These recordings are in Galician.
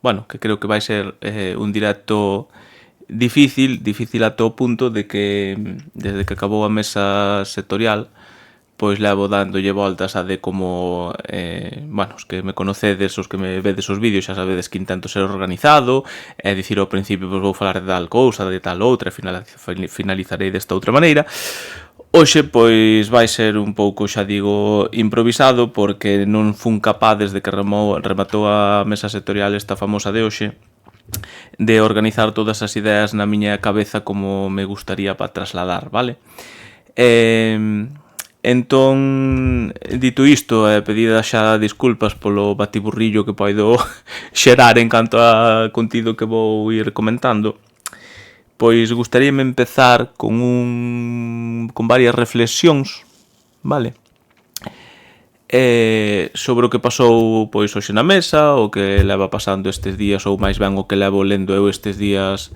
bueno, que creo que vai ser un directo difícil ata o punto de que desde que acabou a mesa sectorial pois levo dándolle voltas a de como bueno, os que me conocedes, os que me vedes os vídeos xa sabedes que intento ser organizado e dicir ao principio pois vou falar de tal cousa, de tal outra e finalizarei desta outra maneira. Hoxe, pois, vai ser un pouco, xa digo, improvisado porque non fun capaz desde que rematou a mesa sectorial esta famosa de hoxe de organizar todas as ideas na miña cabeza como me gustaría para trasladar, vale? Entón, dito isto, pedida xa disculpas polo batiburrillo que poido xerar en canto a contido que vou ir comentando, pois gustaríame empezar con varias reflexións, vale? Sobre o que pasou pois hoxe na mesa, o que leva pasando estes días ou máis ben o que levo lendo eu estes días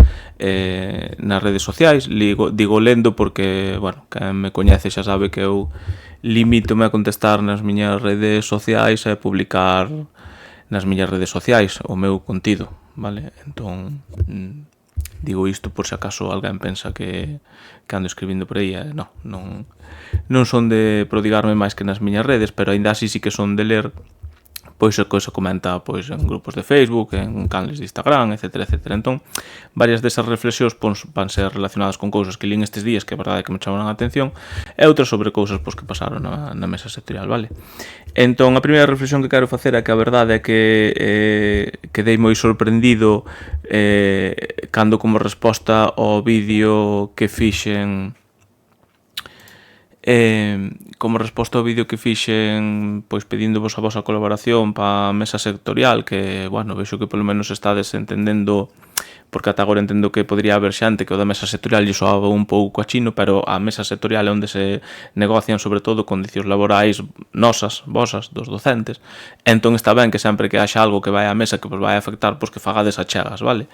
nas redes sociais. Digo lendo porque, bueno, quen me coñece xa sabe que eu limítome a contestar nas miñas redes sociais e publicar nas miñas redes sociais o meu contido, vale? Entón, digo isto por se acaso alguén pensa que ando escribindo por aí, non son de prodigarme máis que nas miñas redes, pero aínda así sí que son de ler pois o que se comenta pois en grupos de Facebook, en canles de Instagram, etcétera, etcétera. Entón, varias desas reflexións van ser relacionadas con cousas que lín estes días que a verdade é que me chamaron a atención e outras sobre cousas pois que pasaron na mesa sectorial, vale? Entón, a primeira reflexión que quero facer é que a verdade é que quedei moi sorprendido cando como resposta ao vídeo que fixen pois pedíndovos a vosa colaboración para a mesa sectorial, que, bueno, vexo que polo menos estades entendendo, porque ata agora entendo que podría haber xente que o da mesa sectorial lle soaba un pouco a chino, pero a mesa sectorial é onde se negocian sobre todo condicións laborais vosas, dos docentes. Entón está ben que sempre que haxa algo que vai á mesa que vos vai afectar, pois que fagades achegas, vale?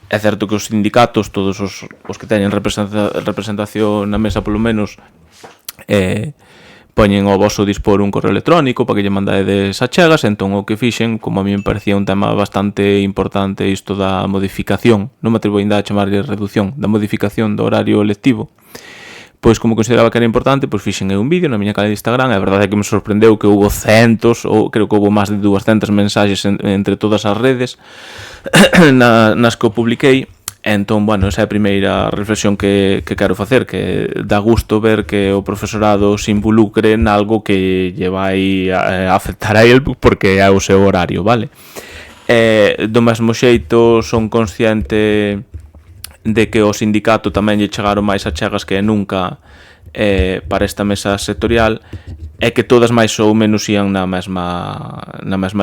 É certo que os sindicatos, todos os que teñen representación na mesa polo menos, poñen ao voso dispor un correo electrónico para que lle mandades achegas. Entón o que fixen, como a mí me parecía un tema bastante importante isto da modificación, non me atrevo ainda a chamarlle reducción, da modificación do horario lectivo, pois como consideraba que era importante, pois fixen un vídeo na miña canal de Instagram. A verdade é que me sorprendeu que houve centos, ou creo que houve máis de 200 mensaxes entre todas as redes nas que o publiquei. Entón, bueno, esa é a primeira reflexión que quero facer, que dá gusto ver que o profesorado se involucre nalgo que lle vai a afectar a él porque é o seu horario, vale? Do mesmo xeito, son consciente de que o sindicato tamén lle chegaron máis achegas que nunca para esta mesa sectorial, é que todas máis ou menos ían na mesma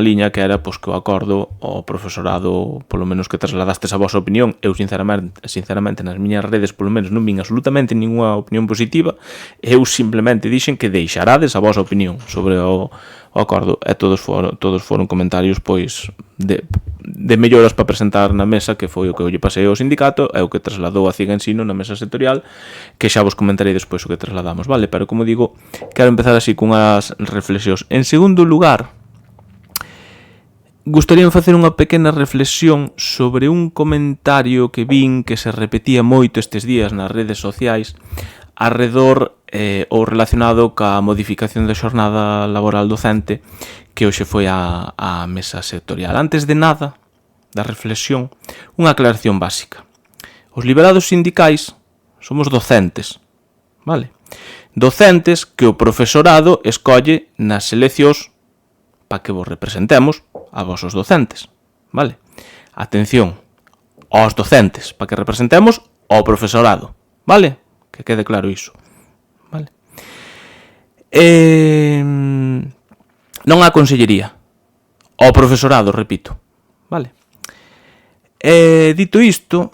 liña, que era pois que o acordo o profesorado, polo menos que trasladastes a vosa opinión. Eu sinceramente nas miñas redes polo menos non vin absolutamente ninguna opinión positiva. Eu simplemente dixen que deixarades a vosa opinión sobre o acordo, e todos foron comentarios pois de melloras para presentar na mesa, que foi o que eu lle pasei ao sindicato e o que trasladou a Ciga Ensino na mesa sectorial, que xa vos comentarei despois o que trasladamos, vale? Pero como digo, quero empezar así cunhas reflexións. En segundo lugar, gustaría facer unha pequena reflexión sobre un comentario que vin que se repetía moito estes días nas redes sociais arredor ou relacionado ca modificación da xornada laboral docente que hoxe foi a mesa sectorial. Antes de nada, da reflexión, unha aclaración básica. Os liberados sindicais somos docentes, vale? Docentes que o profesorado escolle nas seleccións para que vos representemos a vosos docentes, vale? Atención, aos docentes, para que representemos ao profesorado, vale? Que quede claro iso, vale? Non á consellería, ao profesorado, repito, vale? Dito isto,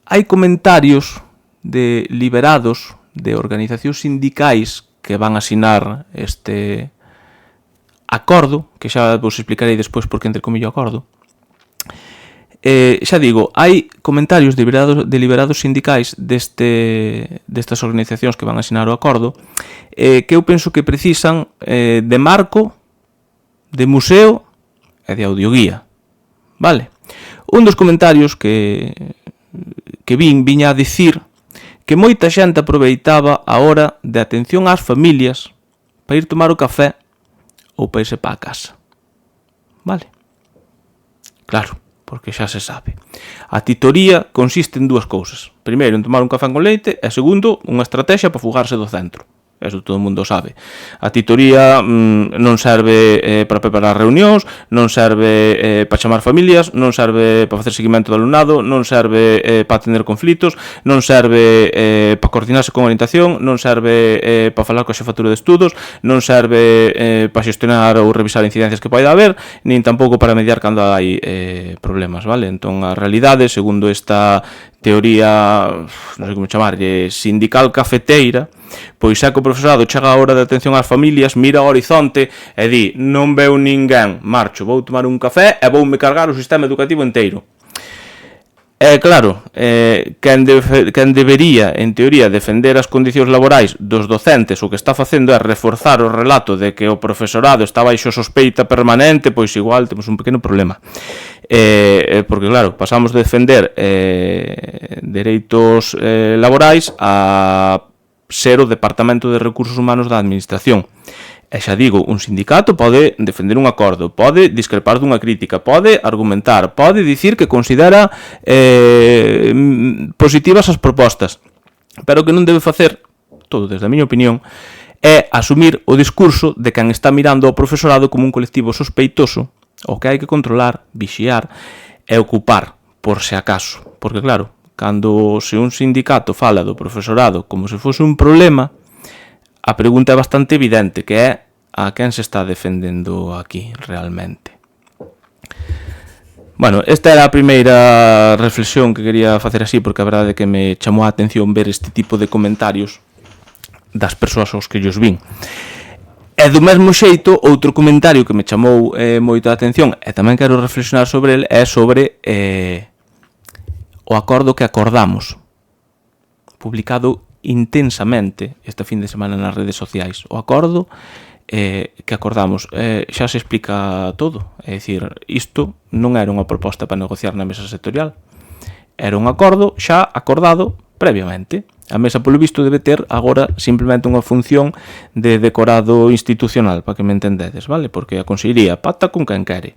hai comentarios de liberados de organizacións sindicais que van asinar este acordo, que xa vos explicarei despois porque entre comillo acordo. Xa digo, hai comentarios de liberados sindicais destas organizacións que van a asinar o acordo que eu penso que precisan de marco, de museo e de audioguía, vale? Un dos comentarios que viña a dicir que moita xente aproveitaba a hora de atención ás familias para ir tomar o café ou para irse para a casa. Vale? Claro, porque xa se sabe. A titoría consiste en dúas cousas. Primeiro, en tomar un café con leite, e segundo, unha estrategia para fugarse do centro. Eso todo o mundo sabe. A titoría non serve para preparar reunións, non serve para chamar familias, non serve para facer seguimento do alumnado, non serve para atender conflitos, non serve para coordinarse con orientación, non serve para falar coa xefatura de estudos, non serve para xestionar ou revisar incidencias que poida haber, nin tampouco para mediar cando hai problemas, vale? Entón, a realidade, segundo esta teoría, non sei como chamarlle, sindical cafeteira, pois é que o profesorado chega a hora de atención ás familias, mira ao horizonte e di: non veu ninguén, marcho, vou tomar un café e voume cargar o sistema educativo inteiro. Claro, quen debería, en teoría, defender as condicións laborais dos docentes, o que está facendo é reforzar o relato de que o profesorado está baixo sospeita permanente, pois igual temos un pequeno problema. Porque, claro, pasamos de defender dereitos laborais a ser o Departamento de Recursos Humanos da Administración. E xa digo, un sindicato pode defender un acordo, pode discrepar dunha crítica, pode argumentar, pode dicir que considera positivas as propostas, pero o que non debe facer, todo desde a miña opinión, é asumir o discurso de quen está mirando ao profesorado como un colectivo sospeitoso, o que hai que controlar, vixiar e ocupar, por se acaso. Porque claro, cando se un sindicato fala do profesorado como se fose un problema, a pregunta é bastante evidente, que é a quen se está defendendo aquí realmente. Bueno, esta era a primeira reflexión que quería facer así, porque a verdade é que me chamou a atención ver este tipo de comentarios das persoas aos que llos vin. E do mesmo xeito, outro comentario que me chamou moito a atención, e tamén quero reflexionar sobre ele, é sobre o acordo que acordamos, publicado intensamente esta fin de semana nas redes sociais. O acordo que acordamos xa se explica todo. É dicir, isto non era unha proposta para negociar na mesa sectorial, era un acordo xa acordado previamente. A mesa, polo visto, debe ter agora simplemente unha función de decorado institucional, para que me entendedes, vale? Porque a Consellería pacta con quen quere,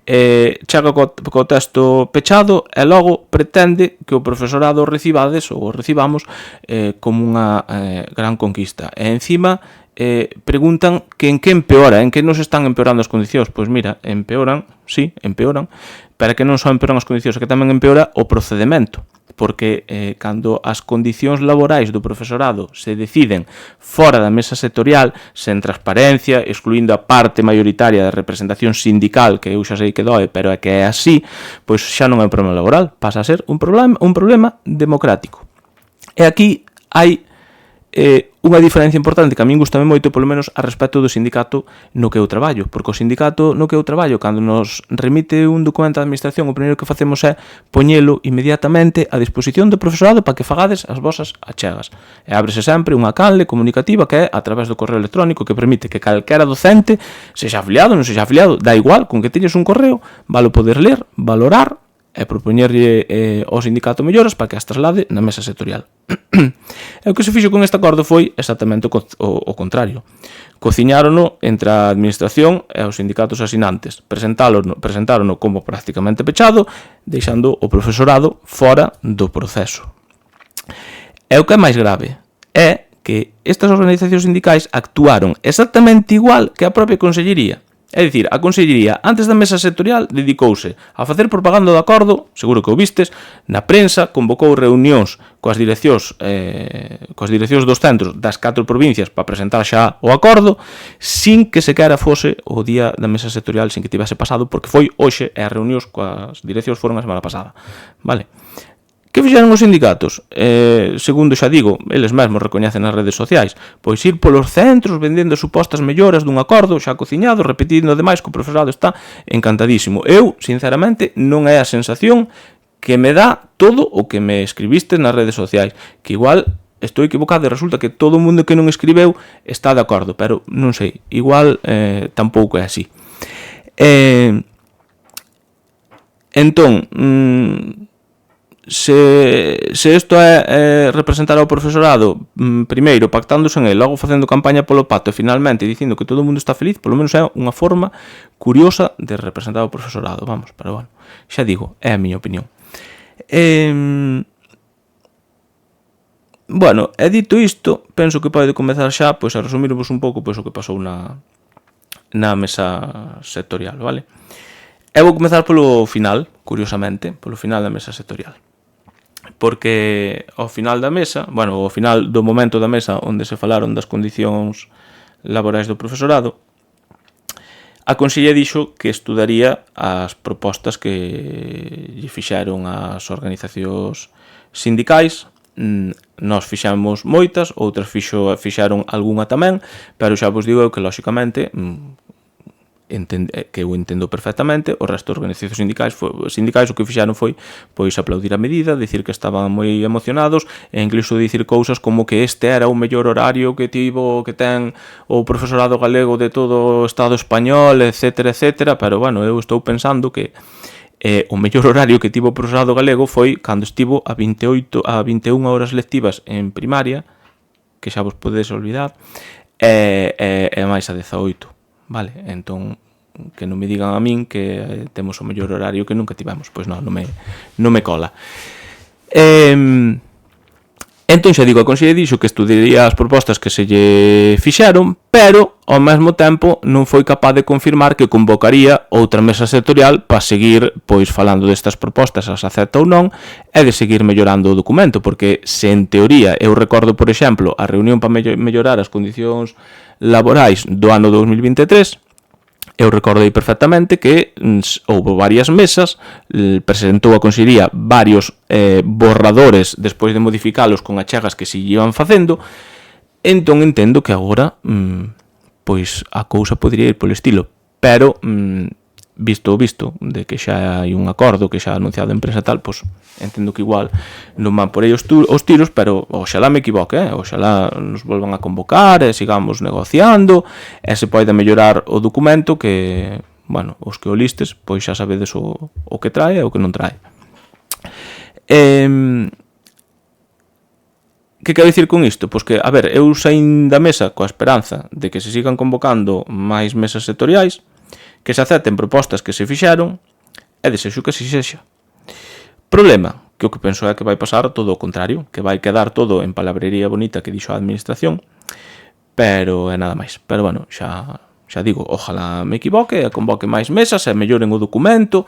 chega co texto pechado e logo pretende que o profesorado recibades ou recibamos como unha gran conquista. E encima preguntan que en que empeora, en que nos están empeorando as condicións. Pois mira, empeoran, sí, empeoran, pero que non só empeoran as condicións, que tamén empeora o procedemento, porque cando as condicións laborais do profesorado se deciden fora da mesa sectorial, sen transparencia, excluindo a parte maioritaria da representación sindical, que eu xa sei que doe, pero é que é así, pois xa non é un problema laboral, pasa a ser un problema democrático. E aquí hai unha diferencia importante que a min gustame moito, polo menos a respecto do sindicato no que eu traballo, porque o sindicato no que eu traballo, cando nos remite un documento da administración, o primeiro que facemos é poñelo inmediatamente a disposición do profesorado para que fagades as vosas achegas. E ábrese sempre unha canle comunicativa que é a través do correo electrónico, que permite que calquera docente, sexa afiliado ou non sexa afiliado, dá igual, con que teñes un correo, valo poder ler, valorar e propoñerlle ao sindicato melloras para que as traslade na mesa sectorial. E o que se fixo con este acordo foi exactamente o contrario. Cociñárono entre a administración e os sindicatos asinantes, presentárono como prácticamente pechado, deixando o profesorado fora do proceso. E o que é máis grave é que estas organizacións sindicais actuaron exactamente igual que a propia Consellería. É dicir, a Consellería, antes da mesa sectorial, dedicouse a facer propaganda do acordo, seguro que o vistes, na prensa, convocou reunións coas direccións dos centros das 4 provincias para presentar xa o acordo, sin que sequera fose o día da mesa sectorial, sin que tivese pasado, porque foi hoxe e as reunións coas direccións foron a semana pasada. Vale? Que fixeron os sindicatos? Segundo xa digo, eles mesmos recoñecen nas redes sociais, pois ir polos centros vendendo supostas melloras dun acordo xa cociñado, repetindo ademais que o profesorado está encantadísimo. Eu, sinceramente, non é a sensación que me dá todo o que me escribiste nas redes sociais, que igual estou equivocado e resulta que todo o mundo que non escribeu está de acordo, pero non sei, igual tampouco é así. Entón, se isto é representar ao profesorado primeiro pactándose en el, logo facendo campaña polo pacto e finalmente dicindo que todo o mundo está feliz, polo menos é unha forma curiosa de representar ao profesorado, vamos, pero bueno, xa digo, é a miña opinión. Bueno, e dito isto, penso que pode comezar xa pois a resumirvos un pouco pois o que pasou na mesa sectorial, vale? Eu vou comezar polo final, curiosamente, polo final da mesa sectorial. Porque ao final da mesa, bueno, ao final do momento da mesa onde se falaron das condicións laborais do profesorado, a Consellería dixo que estudaría as propostas que lle fixeron as organizacións sindicais. Nós fixamos moitas, outras fixaron algunha tamén, pero xa vos digo que, lóxicamente, que eu entendo perfectamente, o resto das organizacións sindicais o que fixaron foi pois aplaudir a medida, dicir que estaban moi emocionados e incluso dicir cousas como que este era o mellor horario que ten o profesorado galego de todo o Estado español, etcétera, etcétera, pero bueno, eu estou pensando que o mellor horario que tivo o profesorado galego foi cando estivo a 21 horas lectivas en primaria, que xa vos podedes olvidar, e máis a 18, vale? Entón, que non me digan a min que temos o mellor horario que nunca tivemos, pois non me cola. Entón xa digo, a Consellería dixo que estudaría as propostas que se lle fixeron, pero ao mesmo tempo non foi capaz de confirmar que convocaría outra mesa sectorial para seguir pois falando destas propostas, as acepta ou non, e de seguir mellorando o documento, porque se en teoría eu recordo, por exemplo, a reunión para mellorar as condicións laborais do ano 2023, eu recordei perfectamente que houve varias mesas, presentou a Consellería varios borradores despois de modificalos con achegas que se iban facendo, entón entendo que agora pois a cousa podría ir polo estilo, pero visto de que xa hai un acordo que xa ha anunciado a empresa tal, pois entendo que igual non van por aí os tiros, pero oxalá me equivoque, oxalá nos volvan a convocar e sigamos negociando e se poida mellorar o documento que, bueno, os que o listes pois xa sabedes o que trae e o que non trae. Que quero dicir con isto? Pois que, a ver, eu saín da mesa coa esperanza de que se sigan convocando máis mesas sectoriais, que se acepten propostas que se fixeron e desexo que se sexa. Problema, que o que penso é que vai pasar todo o contrario, que vai quedar todo en palabrería bonita que dixo a administración, pero é nada máis. Pero bueno, xa digo, ojalá me equivoque e convoque máis mesas e melloren o documento,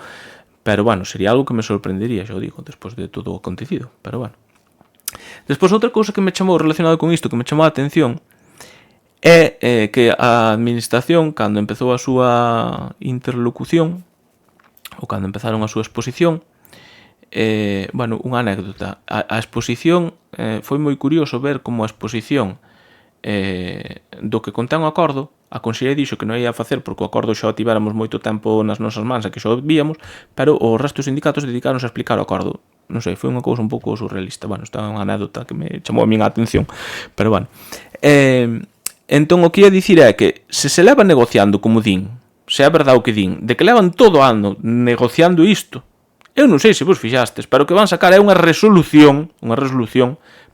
pero bueno, sería algo que me sorprendería, xa o digo, despois de todo o acontecido, pero bueno. Despois outra cousa que me chamou relacionado con isto, que me chamou a atención, é que a administración, cando empezou a súa interlocución, ou cando empezaron a súa exposición, bueno, unha anécdota. A exposición, foi moi curioso ver como a exposición do que contén o acordo, a Consellería dixo que non ia facer porque o acordo xa o tivéramos moito tempo nas nosas mans e que xa o víamos, pero o resto dos sindicatos dedicaronse a explicar o acordo. Non sei, foi unha cousa un pouco surrealista. Bueno, esta é unha anécdota que me chamou a min a atención, pero bueno. Entón, o que ia dicir é que se leva negociando, como din, se é verdade o que din, de que levan todo o ano negociando isto, eu non sei se vos fixastes, pero o que van sacar é unha resolución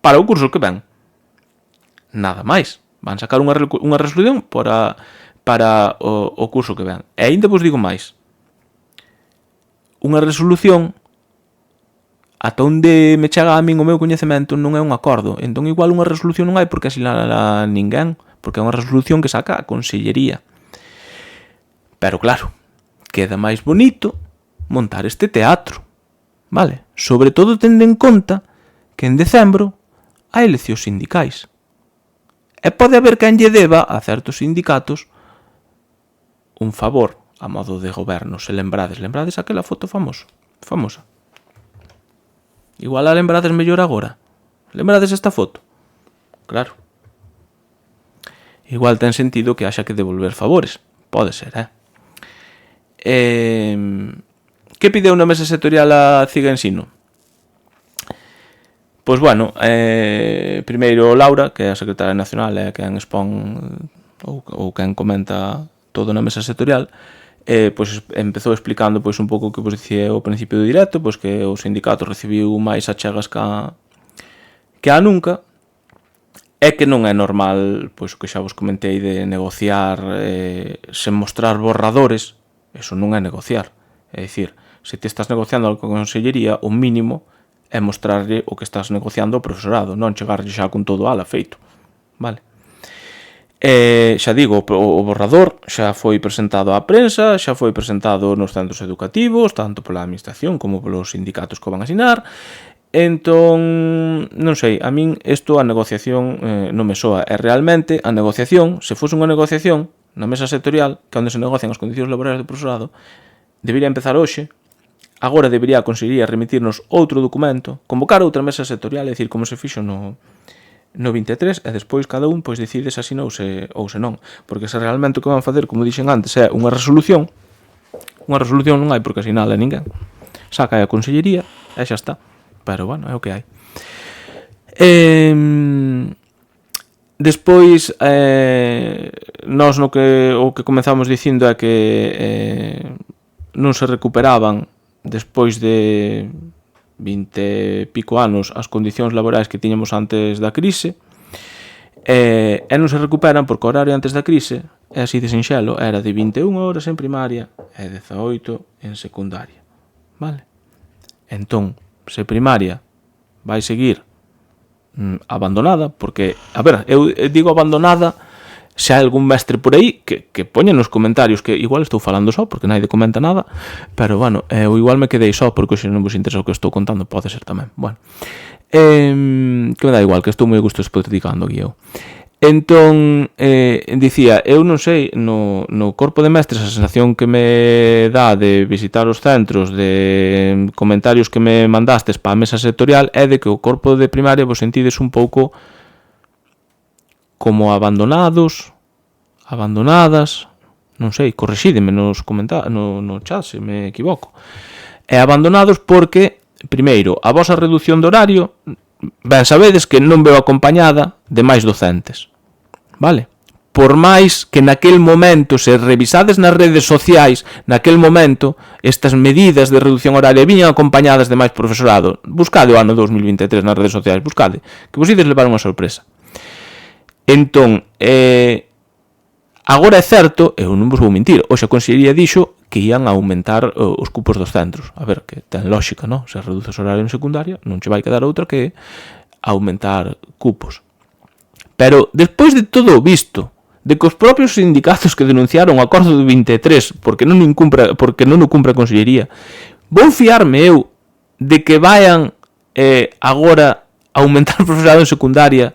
para o curso que ven. Nada máis. Van sacar unha resolución para o curso que ven. E ainda vos digo máis. Unha resolución ata onde me chega a min o meu coñecemento non é un acordo. Entón igual unha resolución non hai porque asinala ninguén, porque é unha resolución que saca a Consellería. Pero claro, queda máis bonito montar este teatro, vale? Sobre todo tendo en conta que en decembro hai eleccións sindicais. E pode haber quen lle deba a certos sindicatos un favor a modo de goberno, se lembrades aquela foto famosa. Igual a lembrades mellor agora. Lembrades esta foto? Claro. Igual ten sentido que haxa que devolver favores. Pode ser, Que pideu na mesa sectorial a CIGA Ensino? Pois bueno, primeiro Laura, que é a secretaria nacional, é quen expón ou quen comenta todo na mesa sectorial, pois empezou explicando pois un pouco o que vos dicía ao principio do directo, pois que o sindicato recibiu máis achegas que a nunca, é que non é normal, pois o que xa vos comentei de negociar sen mostrar borradores. Eso non é negociar. É dicir, se te estás negociando con a consellería, o mínimo é mostrarlle o que estás negociando ao profesorado, non chegarlle xa con todo ala feito, vale? Xa digo, o borrador xa foi presentado á prensa, xa foi presentado nos centros educativos, tanto pola administración como polos sindicatos que o van a asinar. Entón, non sei, a min isto, a negociación non me soa. E realmente a negociación, se fose unha negociación na mesa sectorial, que é onde se negocian as condicións laborais do profesorado, debería empezar hoxe. Agora debería a Consellería remitirnos outro documento, convocar outra mesa sectorial, é dicir, como se fixo no 23, e despois cada un pois decide se asina ou se non, porque se realmente o que van facer, como dixen antes, é unha resolución non hai por que asinala a ninguén, saca a Consellería e xa está, pero bueno, é o que hai. Despois nós o que comenzamos dicindo é que non se recuperaban despois de 20 e pico anos as condicións laborais que tiñamos antes da crise, e non se recuperan porque o horario antes da crise é así de sinxelo, era de 21 horas en primaria e 18 en secundaria, vale? Entón, se primaria vai seguir abandonada, porque, a ver, eu digo abandonada, se hai algún mestre por aí que poña nos comentarios, que igual estou falando só porque naide comenta nada, pero bueno, eu igual me quedei só porque se non vos interesa o que estou contando, pode ser tamén, bueno, que me dá igual, que estou moi a gusto explicando aquí eu. Entón, dicía, eu non sei, no corpo de mestres a sensación que me dá de visitar os centros, de comentarios que me mandastes para a mesa sectorial, é de que o corpo de primaria vos sentides un pouco como abandonadas, non sei, corrixídeme nos comentarios, no chat se me equivoco. E abandonados porque, primeiro, a vosa reducción de horario, ben sabedes que non veo acompañada de máis docentes, vale? Por máis que naquel momento, se revisades nas redes sociais, naquel momento, estas medidas de reducción horaria viñan acompañadas de máis profesorado. Buscade o ano 2023 nas redes sociais, buscade, que vos ides levar unha sorpresa. Entón, agora é certo, eu non vos vou mentir, hoxe a Consellería dixo que ian aumentar os cupos dos centros. A ver, que ten lógica, non? Se reduces o horario en secundaria, non che vai quedar outra que aumentar cupos. Pero, despois de todo o visto, de que os propios sindicatos que denunciaron o acordo do 23 porque non o cumpre a Consellería, vou fiarme eu de que vayan agora aumentar o profesorado en secundaria.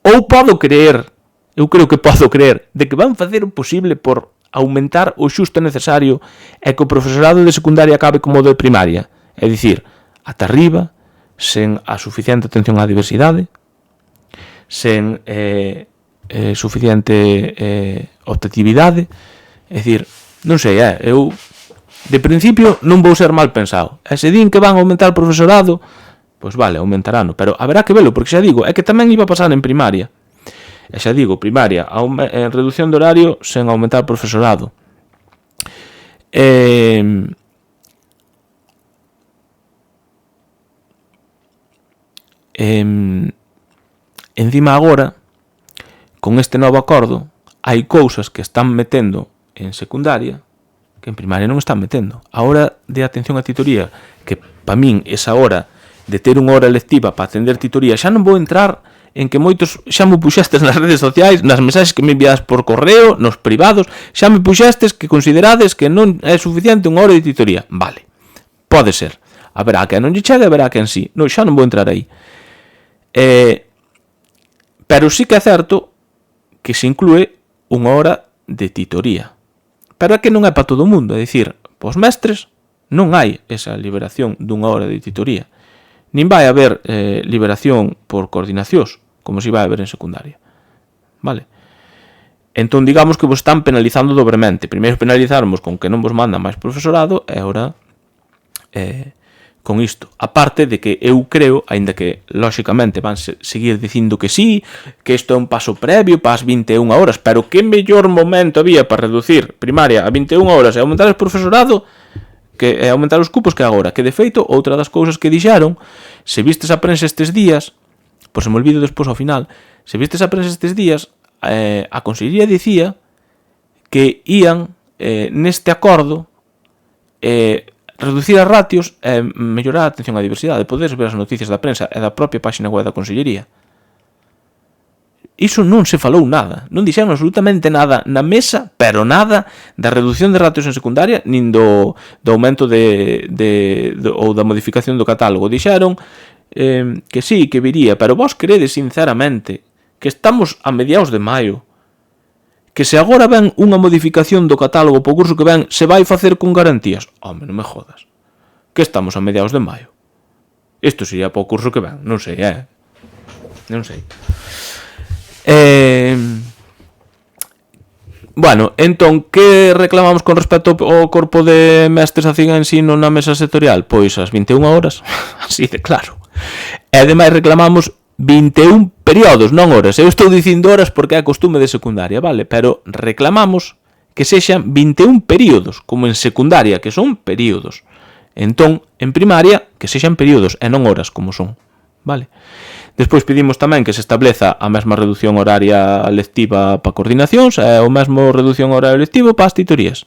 Ou podo creer, eu creo que podo creer, de que van facer o posible por aumentar o xusto necesario e que o profesorado de secundaria acabe como o de primaria. É dicir, ata arriba, sen a suficiente atención á diversidade, sen suficiente optatividade. É dicir, non sei, eu de principio non vou ser mal pensado. E se din que van aumentar o profesorado, pois vale, aumentarano, pero haberá que velo, porque xa digo, é que tamén iba a pasar en primaria. E xa digo, primaria, en reducción de horario sen aumentar o profesorado. Encima agora, con este novo acordo, hai cousas que están metendo en secundaria que en primaria non están metendo. A hora de atención á titoría, que para min esa hora de ter unha hora lectiva para atender titoría, xa non vou entrar en que moitos xa me puxestes nas redes sociais, nas mensaxes que me enviades por correo, nos privados, xa me puxestes que considerades que non é suficiente unha hora de titoría. Vale, pode ser. Haberá que non lle chegue, haberá que en sí. Non, xa non vou entrar aí. Pero sí que é certo que se inclúe unha hora de titoría. Pero é que non é para todo o mundo, é dicir, para os mestres non hai esa liberación dunha hora de titoría. Nin vai haber liberación por coordinacións, como se vai haber en secundaria. Vale? Entón, digamos que vos están penalizando dobremente. Primeiro penalizarmos con que non vos mandan máis profesorado, e agora con isto. Aparte de que eu creo, aínda que lóxicamente van seguir dicindo que sí, que isto é un paso previo para as 21 horas, pero que mellor momento había para reducir primaria a 21 horas e aumentar o profesorado, que é aumentar os cupos, que agora, que de feito, outra das cousas que dixeron, se vistes a prensa estes días, pois se me olvido despois ao final, se vistes a prensa estes días, a Consellería dicía que ían neste acordo reducir as ratios e mellorar a atención á diversidade. Podes ver as noticias da prensa e da propia página web da Consellería. Iso non se falou nada, non dixeron absolutamente nada na mesa, pero nada da reducción de ratios en secundaria nin do aumento ou da modificación do catálogo. Dixeron que sí, que viría, pero vos credes sinceramente que estamos a mediados de maio, que se agora ven unha modificación do catálogo po curso que ven se vai facer con garantías? Home, non me jodas, que estamos a mediados de maio. Isto sería po curso que ven, non sei, non sei. Bueno, entón, que reclamamos con respecto ao corpo de mestres a CIG Ensino na mesa sectorial? Pois as 21 horas, así de claro. E ademais reclamamos 21 períodos, non horas. Eu estou dicindo horas porque é costume de secundaria, vale? Pero reclamamos que sexan 21 períodos, como en secundaria, que son períodos. Entón, en primaria, que sexan períodos e non horas, como son, vale? Despois pedimos tamén que se estableza a mesma reducción horaria lectiva para coordinacións e o mesmo reducción horario lectivo para as titorías,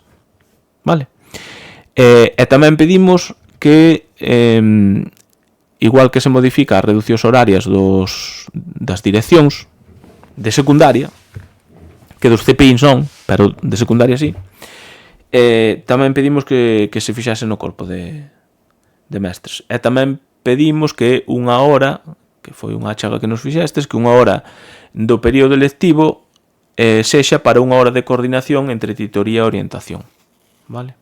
vale? E tamén pedimos que igual que se modifica as reduccións horarias das direccións de secundaria, que dos CPI non, pero de secundaria sí, tamén pedimos que se fixase no corpo de mestres. E tamén pedimos que unha hora, que foi unha achaga que nos fixestes, que unha hora do período lectivo sexa para unha hora de coordinación entre titoría e orientación, vale?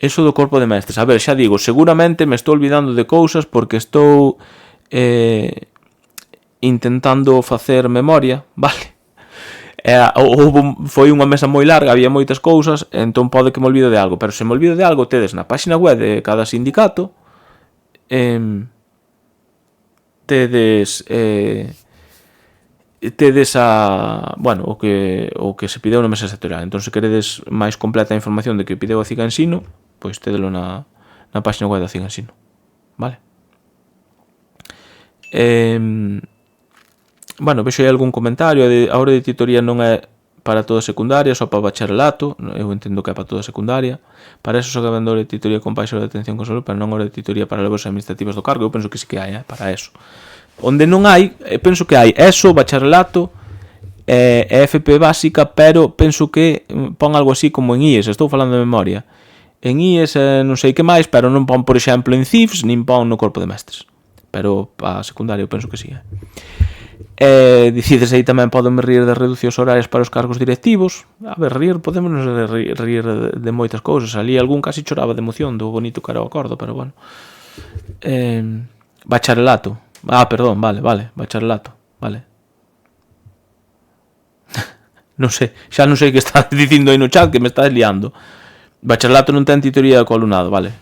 Eso do corpo de mestres. A ver, xa digo, seguramente me estou olvidando de cousas porque estou intentando facer memoria, vale? Foi unha mesa moi larga, había moitas cousas, entón pode que me olvido de algo, pero se me olvido de algo, tedes na página web de cada sindicato tedes a, bueno, o que se pideu na mesa sectorial. Entón, se queredes máis completa a información de que pideu a CIG Ensino, pois tedelo na página web da CIG Ensino, vale? Bueno, vexo aí algún comentario. A hora de titoría non é para toda secundaria, só para bacharelato. Eu entendo que é para toda secundaria. Para eso só que vendo hora de titoría con baixa hora de atención con salud, pero non hora de titoría para labores administrativas do cargo. Eu penso que sí que hai, para eso. Onde non hai, penso que hai ESO, bacharelato e FP básica, pero penso que pon algo así como en IES, estou falando de memoria. En IES non sei que máis, pero non pon, por exemplo, en CIFS, nin pon no corpo de mestres. Pero para a secundaria eu penso que sí. Dicides aí tamén podenme rir de reducións horarias para os cargos directivos. A ver, podemos rir de moitas cousas. Ali algún casi choraba de emoción do bonito que era o acordo, pero bueno. Bacharelato. Perdón, vale, bacharelato, vale. Non sei, xa non sei que está dicindo aí no chat, que me está liando. Bacharelato non ten titoría co alumnado, vale.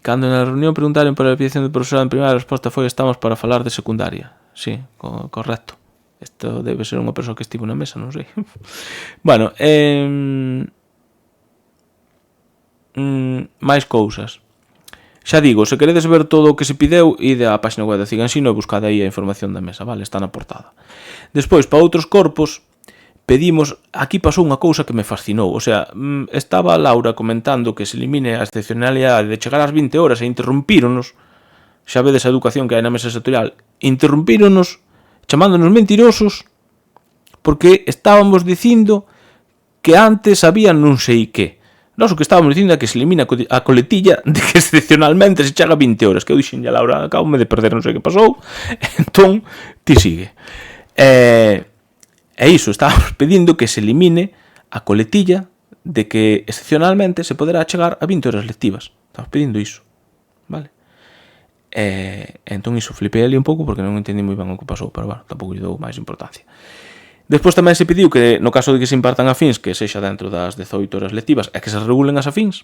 Cando na reunión preguntaron por a ampliación de profesorado en primaria, a resposta foi: estamos para falar de secundaria. Sí, correcto. Isto debe ser unha persoa que estivo na mesa, non sei. Bueno, máis cousas. Xa digo, se queredes ver todo o que se pideu, ide á página web da CIG Ensino e buscade aí a información da mesa, vale? Está na portada. Despois, para outros corpos, pedimos, aquí pasou unha cousa que me fascinou, o sea, estaba Laura comentando que se elimine a excepcionalidade de chegar ás 20 horas e interrumpíronos, xa vedes a educación que hai na mesa sectorial, interrumpíronos, chamándonos mentirosos, porque estábamos dicindo que antes había non sei que. Nós o que estábamos dicindo é que se elimina a coletilla de que excepcionalmente se chega a 20 horas, que eu dixen, Laura, acabome de perder, non sei que pasou, entón, ti sigue. E iso, estábamos pedindo que se elimine a coletilla de que excepcionalmente se poderá chegar a 20 horas lectivas. Estamos pedindo iso, vale? Entón iso, flipei ali un pouco porque non entendi moi ben o que pasou, pero bueno, tampouco lle dou máis importancia. Despois tamén se pediu que, no caso de que se impartan afíns, que sexa dentro das 18 horas lectivas e que se regulen as afíns.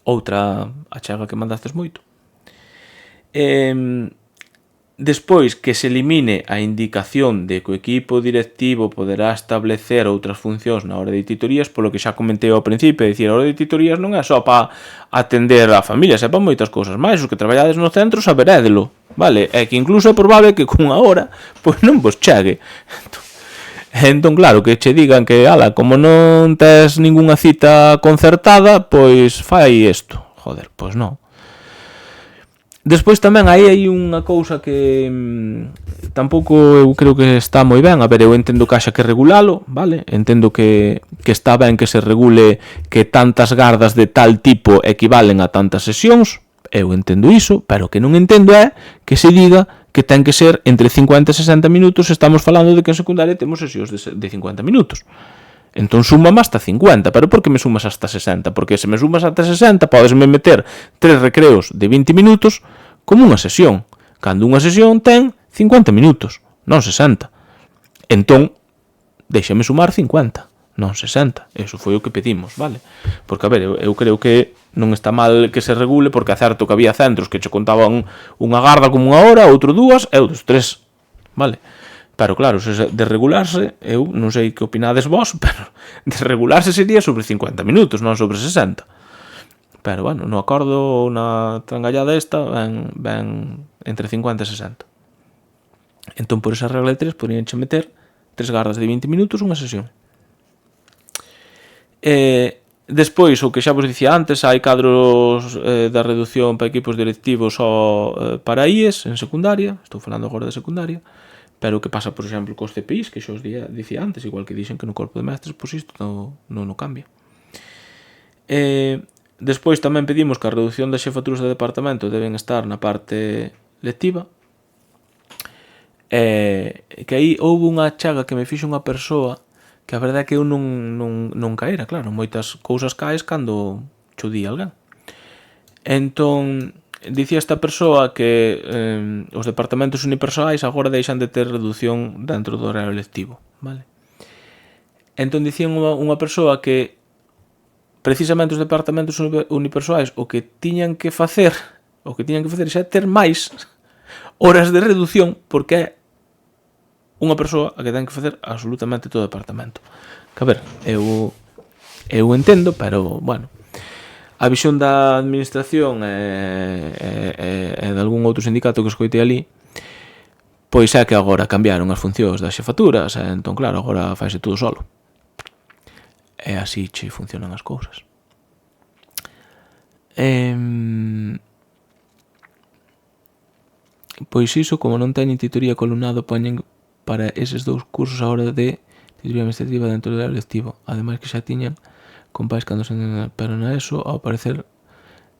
Outra achega que mandastes moito. Despois que se elimine a indicación de que o equipo directivo poderá establecer outras funcións na hora de titorías, polo que xa comentei ao principio, é dicir, a hora de titorías non é só para atender a familia, é para moitas cousas máis, os que traballades no centro saberédelo, vale? É que incluso é probable que cunha hora pois non vos chegue. Entón, claro, que che digan que, ala, como non tes ningunha cita concertada, pois fai isto. Joder, pois non. Despois tamén hai unha cousa que tampouco eu creo que está moi ben. A ver, eu entendo que haxa que regulalo, vale? Entendo que está ben que se regule que tantas gardas de tal tipo equivalen a tantas sesións. Eu entendo iso, pero o que non entendo é que se diga que ten que ser entre 50 e 60 minutos. Estamos falando de que en secundaria temos sesións de 50 minutos. Entón súmame hasta 50, pero por que me sumas hasta 60? Porque se me sumas hasta 60 podesme meter 3 recreos de 20 minutos como unha sesión, cando unha sesión ten 50 minutos, non 60. Entón, déxame sumar 50, non 60. Eso foi o que pedimos, vale? Porque, a ver, eu creo que non está mal que se regule, porque é certo que había centros que che contaban unha garda como unha hora, outro 2 e outros 3, vale? Pero claro, de regularse, eu non sei que opinades vos, pero de regularse sería sobre 50 minutos, non sobre 60. Pero, bueno, no acordo, na trangallada esta, ben entre 50 e 60. Entón, por esa regla de 3, poderíanche meter 3 gardas de 20 minutos unha sesión. Despois, o que xa vos dicía antes, hai cadros da reducción para equipos directivos só para IES en secundaria, estou falando agora de secundaria, pero o que pasa, por exemplo, cos CPIs, que xa os dicía antes, igual que dixen que no corpo de mestres, pois isto non cambia. Despois tamén pedimos que a reducción das xefaturas de departamento deben estar na parte lectiva, que aí houve unha chaga que me fixo unha persoa que a verdade é que eu non caera, claro, moitas cousas caes cando cho di alguén. Entón, dicía esta persoa que os departamentos unipersoais agora deixan de ter reducción dentro do horario lectivo, vale? Entón dicía unha persoa que precisamente os departamentos unipersoais o que tiñan que facer xa ter máis horas de reducción, porque é unha persoa a que ten que facer absolutamente todo o departamento. Que a ver, eu entendo, pero, bueno, a visión da administración e de algún outro sindicato que escoitei ali, pois é que agora cambiaron as funcións das xefaturas, entón, claro, agora faise todo solo. E así che funcionan as cousas. Pois iso, como non teñen titoría columnado, poñen para eses 2 cursos a hora de titoría administrativa dentro do horario lectivo. Ademais que xa tiñan con pais cando se pero na ESO, ao parecer,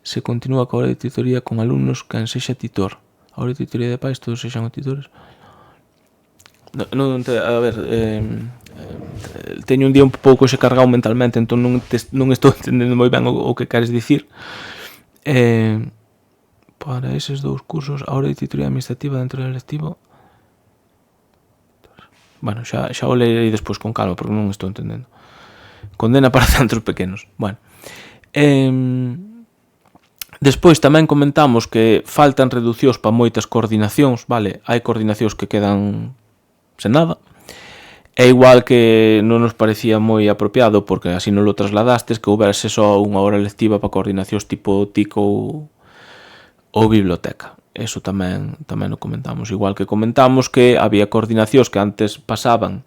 se continúa coa hora de titoría con alumnos que sexa titor. A hora de titoría de pais todos sexan titores. A ver, teño un día un pouco xe cargado mentalmente, entón non estou entendendo moi ben o que queres dicir. Para eses 2 cursos a hora de titoría administrativa dentro do lectivo, bueno, xa o leerei despois con calma, porque non estou entendendo. Condena para centros pequenos. Bueno, despois tamén comentamos que faltan reducións para moitas coordinacións, vale? Hai coordinacións que quedan sen nada. É igual que non nos parecía moi apropiado, porque así non lo trasladastes, que houbese só unha hora lectiva para coordinacións tipo TIC ou biblioteca. Eso tamén o comentamos. Igual que comentamos que había coordinacións que antes pasaban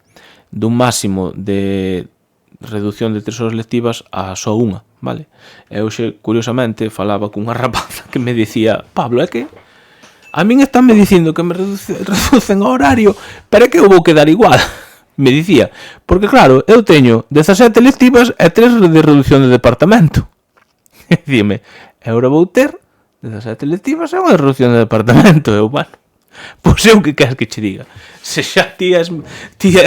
dun máximo de reducción de 3 horas lectivas a só unha, vale? E hoxe, curiosamente, falaba cunha rapaza que me dicía: Pablo, é que a min estánme dicindo que me reducen o horario, pero é que eu vou quedar igual. Me dicía, porque claro, eu teño 17 lectivas e 3 de reducción de departamento. E dime, agora vou ter 17 lectivas e unha reducción de departamento. Eu, bueno, pois eu que queres que che diga? Se xa ti és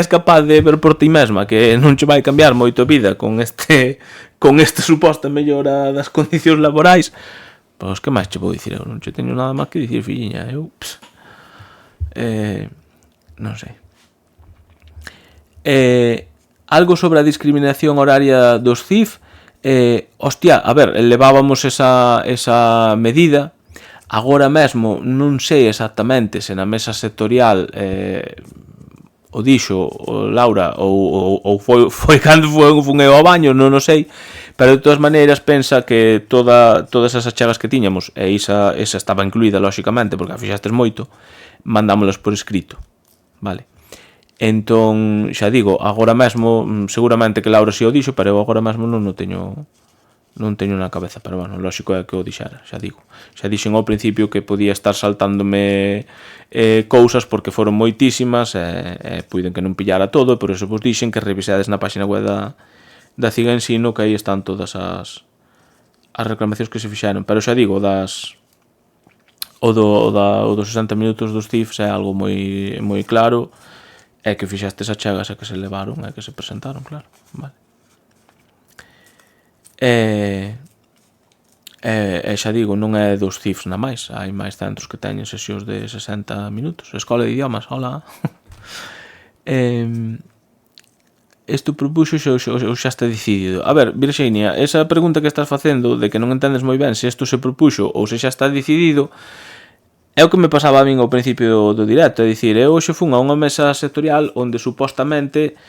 capaz de ver por ti mesma que non che vai cambiar moito a vida con esta suposta mellora das condicións laborais, pois que máis che vou dicir? Eu non che teño nada máis que dicir, filliña. Eu non sei. Algo sobre a discriminación horaria dos CIF. Hostia, a ver, levábamos esa medida. Agora mesmo non sei exactamente se na mesa sectorial o dixo o Laura ou foi cando fun eu ao baño, non o sei, pero de todas maneiras pensa que todas esas achegas que tiñamos, e esa estaba incluída lóxicamente porque a fixastes moito, mandámolas por escrito, vale? Entón, xa digo, agora mesmo seguramente que Laura si o dixo, pero eu agora mesmo non o teño na cabeza, pero bueno, lógico é que o dixera, xa digo. Xa dixen ao principio que podía estar saltándome cousas porque foron moitísimas e puiden que non pillara todo, por eso vos dixen que revisades na página web da Ciga Ensino, que aí están todas as reclamacións que se fixeron, pero xa digo, o dos 60 minutos dos CIFs é algo moi claro, é que fixastes achegas e que se levaron e que se presentaron, claro, vale. Xa digo, non é dos CIFs na máis, hai máis centros que teñen sesións de 60 minutos. Escola de Idiomas, hola. Isto propuxo xa está decidido. A ver, Virxinia, esa pregunta que estás facendo de que non entendes moi ben se isto se propuxo ou se xa está decidido é o que me pasaba a min ao principio do directo, é dicir, eu hoxe fun a unha mesa sectorial onde supostamente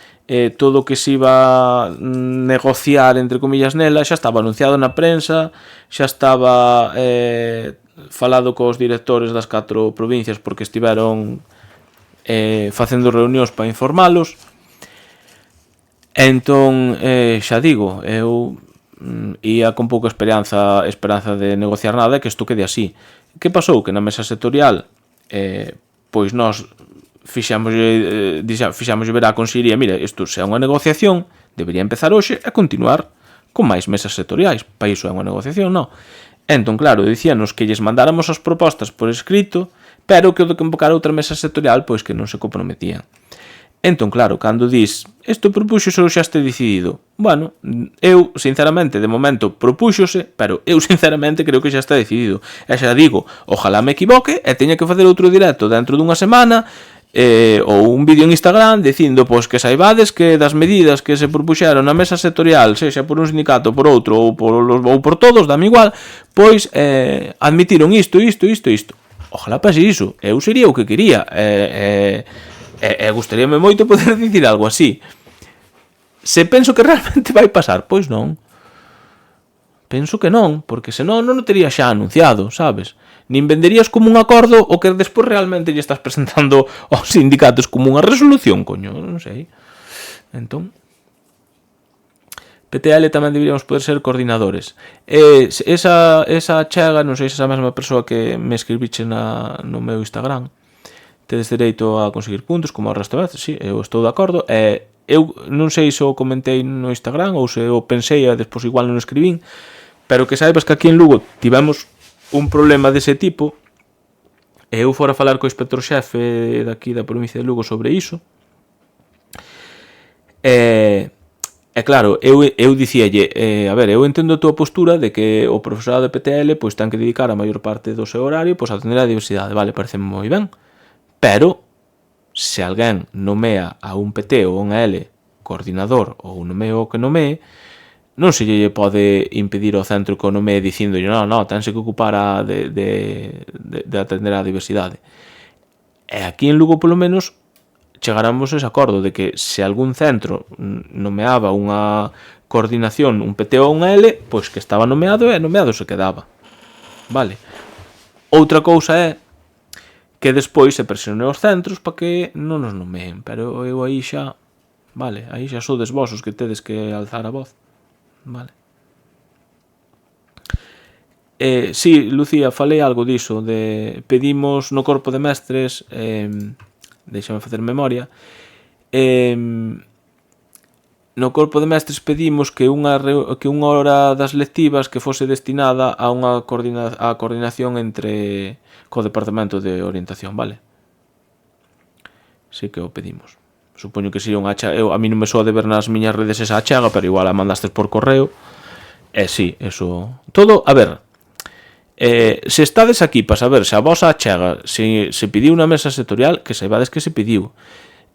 todo o que se iba negociar, entre comillas, nela xa estaba anunciado na prensa, xa estaba falado cos directores das 4 provincias porque estiveron facendo reunións para informalos. Entón, xa digo, eu ia con pouca esperanza de negociar nada e que isto quede así. Que pasou? Que na mesa sectorial pois nós fixamos ver a Consellería, mira, isto se é unha negociación debería empezar hoxe e continuar con máis mesas sectoriais, para iso é unha negociación, non? Entón, claro, dicíanos que lles mandáramos as propostas por escrito, pero que o de convocar outra mesa sectorial pois que non se comprometían. Entón, claro, cando dis isto propúxose ou xa este decidido, bueno, eu, sinceramente, de momento propúxose, pero eu, sinceramente, creo que xa está decidido. E xa digo, ojalá me equivoque e teña que facer outro directo dentro dunha semana ou un vídeo en Instagram dicindo pois que saibades que das medidas que se propuxeron na mesa sectorial, sexa por un sindicato, por outro ou por todos, dame igual, pois admitiron isto. Ojalá pase iso, eu sería o que quería gustaríame moito poder dicir algo así. Se penso que realmente vai pasar, pois non. Penso que non, porque senón non o tería xa anunciado, sabes? Nin venderías como un acordo o que despois realmente lle estás presentando aos sindicatos como unha resolución, coño, non sei. Entón, PTL tamén deberíamos poder ser coordinadores. Esa chega, non sei se esa mesma persoa que me escribiche no meu Instagram, tedes dereito a conseguir puntos como o resto de veces, sí, eu estou de acordo. Eu non sei se o comentei no Instagram ou se o pensei e despois igual non o escribín, pero que saibas que aquí en Lugo tivemos un problema dese tipo e eu fora a falar co inspector xefe daqui da provincia de Lugo sobre iso e claro, eu dicíalle a ver, eu entendo a túa postura de que o profesorado de PTL pois ten que dedicar a maior parte do seu horario pois a atender a diversidade, vale, parece moi ben, pero se alguén nomea a un PT ou un L coordinador ou nomea o que nomee, non se lle pode impedir ao centro que o nomee dicindo non, tense que ocupar de atender a diversidade. E aquí en Lugo, polo menos, chegaramos a ese acordo de que se algún centro nomeaba unha coordinación, un PT ou un L, pois que estaba nomeado e nomeado se quedaba. Vale. Outra cousa é que despois se presione os centros para que non nos nomeen, pero eu aí xa, vale, aí xa sodes vos os que tedes que alzar a voz. Vale. Sí, Lucía, falei algo diso de pedimos no corpo de mestres deixame facer memoria no corpo de mestres pedimos que unha hora das lectivas que fose destinada a unha coordinación entre co departamento de orientación, vale? Sí que o pedimos. Supoño que sería unha achega. A mí non me soa de ver nas miñas redes esa achega, pero igual a mandastes por correo. Sí, eso. Todo, a ver, se estades aquí para saber se a vosa achega se pediu na mesa sectorial, que saibades que se pediu.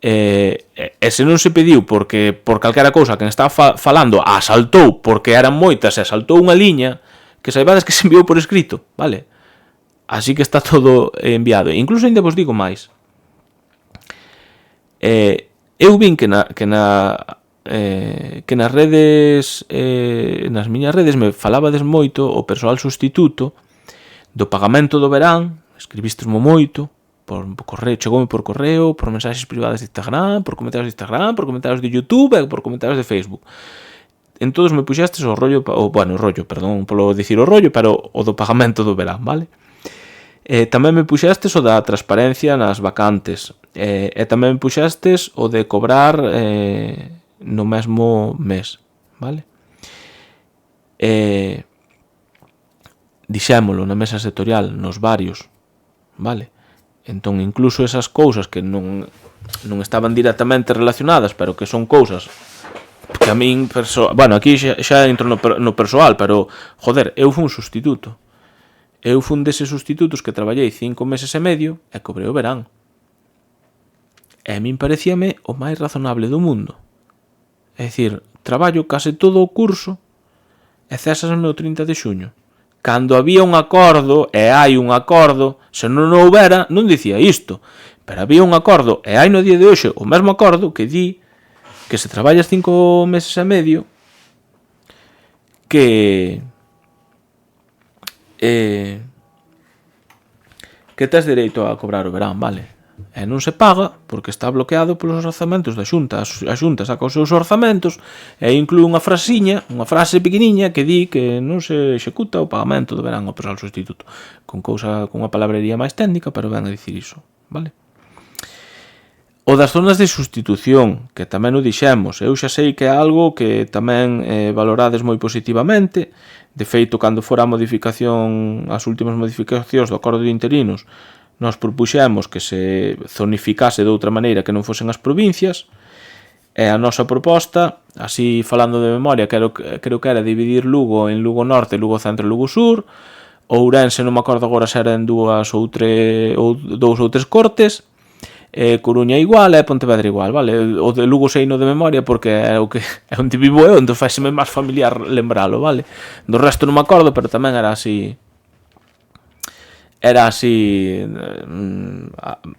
e se non se pediu porque por calquera cousa que estaba falando asaltou porque eran moitas e asaltou unha liña, que saibades que se enviou por escrito, vale? Así que está todo enviado. Incluso ainda vos digo máis. Eu vin que nas redes, nas miñas redes me falabades moito o persoal sustituto do pagamento do verán, escribistesmo moito, por correo, chegoume por correo, por mensaxes privadas de Instagram, por comentarios de Instagram, por comentarios de YouTube e por comentarios de Facebook. En todos me puxestes o rollo, perdón polo dicir o rollo, pero o do pagamento do verán, vale? Tamén me puxestes o da transparencia nas vacantes, e tamén me puxestes o de cobrar no mesmo mes, vale? Dixémolo na mesa sectorial, nos varios, vale? Entón, incluso esas cousas que non estaban directamente relacionadas, pero que son cousas que a min... Bueno, aquí xa entro no persoal, pero, joder, eu fui un sustituto. Eu fui un deses sustitutos que traballei 5 meses e medio e cobrei o verán. E a min parecíame o máis razonable do mundo. É dicir, traballo case todo o curso e césasme o 30 de xuño. Cando había un acordo, e hai un acordo, se non houbera, non dicía isto. Pero había un acordo, e hai no día de hoxe o mesmo acordo que di que se traballas 5 meses e medio, que tes dereito a cobrar o verán, vale? E non se paga porque está bloqueado polos orzamentos da Xunta. A Xunta saca os seus orzamentos e inclúe unha frase pequeniña que di que non se executa o pagamento do verán ao persoal sustituto, con unha palabrería máis técnica, pero ven a dicir iso, vale? O das zonas de sustitución, que tamén o dixemos, eu xa sei que é algo que tamén valorades moi positivamente. De feito, cando fora a modificación, as últimas modificacións do acordo de interinos, nos propuxemos que se zonificase de outra maneira que non fosen as provincias, e a nosa proposta, así falando de memoria, creo que era dividir Lugo en Lugo Norte, Lugo Centro e Lugo Sur. Ourense, non me acordo agora se era en 2 ou 3 cortes, Coruña igual e Pontevedra igual, vale? O de Lugo sei no de memoria porque é o que é onde vivo eu, entón faiseme máis familiar lembralo, vale? Do resto non me acordo, pero tamén era así,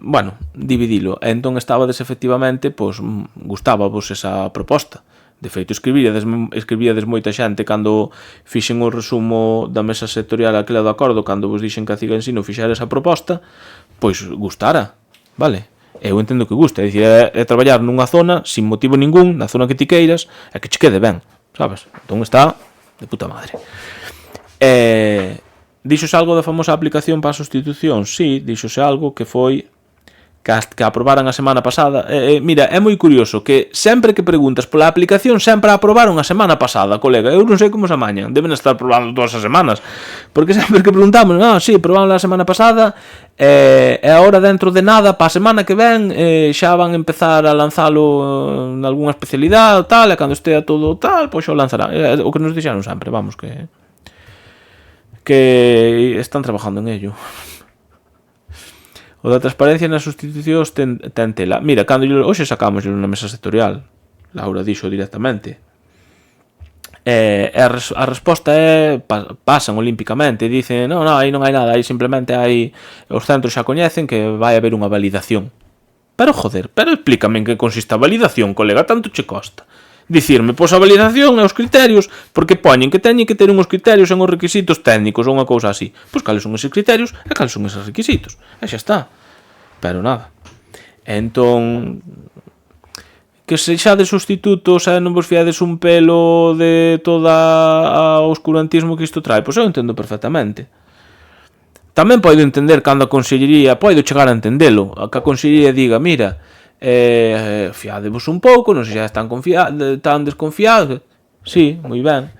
bueno, dividilo. Entón estabades efectivamente, pois gustábavos esa proposta. De feito, escribíades moita xente cando fixen o resumo da mesa sectorial aquela do acordo, cando vos dixen que a Ciga Ensino fixera esa proposta, pois gustara, vale? Eu entendo que gusta, é dicir, é traballar nunha zona sin motivo ningún, na zona que ti queiras, e que che quede ben, sabes? Entón está de puta madre. Díxose algo da famosa aplicación para a sustitución? Sí, díxose algo que foi que aprobaran a semana pasada. Mira, é moi curioso que sempre que preguntas pola aplicación sempre a aprobaron a semana pasada, colega. Eu non sei como se amañan, deben estar probando todas as semanas, porque sempre que preguntamos, sí, probaron a semana pasada, e agora dentro de nada, para a semana que ven, xa van a empezar a lanzalo en algunha especialidade, tal, e cando estea todo tal, pois xa o lanzarán. O que nos dixeron sempre, vamos, que están trabajando en ello. O da transparencia nas sustitucións ten tela. Mira, cando hoxe sacamos na mesa sectorial, Laura dixo directamente, a resposta é pasan olímpicamente, dicen, non, aí non hai nada, aí simplemente hai, os centros xa coñecen que vai haber unha validación. Pero joder, explícame en que consiste a validación, colega, tanto che costa dicirme, pois a validación e os criterios, porque poñen que teñen que ter uns criterios en os requisitos técnicos ou unha cousa así. Pois cales son eses criterios e cales son eses requisitos. E xa está. Pero nada. Entón, que se xa de sustitutos e non vos fiades un pelo de toda o oscurantismo que isto trae, pois eu entendo perfectamente. Tamén podo entender cando a Consellería, podo chegar a entendelo, que a Consellería diga, mira, fiadevos un pouco, non sei se están desconfiados. Sí, moi ben,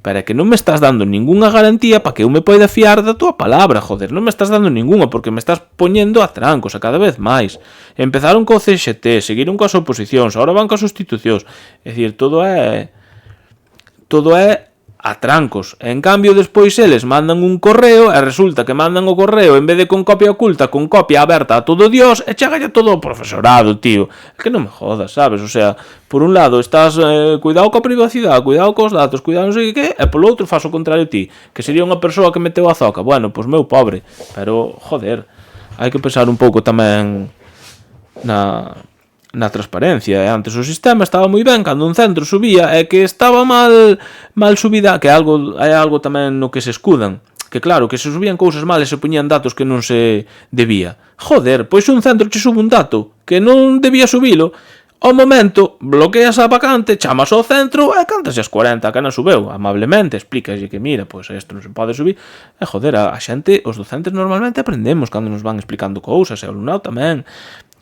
pero é que non me estás dando ningunha garantía para que eu me poida fiar da tua palabra, joder, non me estás dando ningunha, porque me estás poñendo a trancos a cada vez máis. Empezaron co CXT, seguiron coas oposicións, agora van coas sustitucións. É dicir, todo é a trancos. En cambio, despois eles mandan un correo e resulta que mandan o correo en vez de con copia oculta, con copia aberta a todo Dios e chega ya todo o profesorado, tío. É que non me jodas, sabes? O sea, por un lado estás cuidado coa privacidade, cuidado cos datos, cuidado non sei que, e polo outro faz o contrario ti, que sería unha persoa que meteu a zoca. Bueno, pois meu pobre, pero joder, hai que pensar un pouco tamén na transparencia. Antes o sistema estaba moi ben cando un centro subía e que estaba mal subida, que é algo tamén no que se escudan, que claro, que se subían cousas mal e se poñían datos que non se debía. Joder, pois un centro che sube un dato que non debía subilo, ao momento bloqueas a vacante, chamas ao centro e cantas as 40 que non subeu, amablemente explícaslle que mira, pois isto non se pode subir. E joder, a xente, os docentes normalmente aprendemos cando nos van explicando cousas, e o alumnado tamén.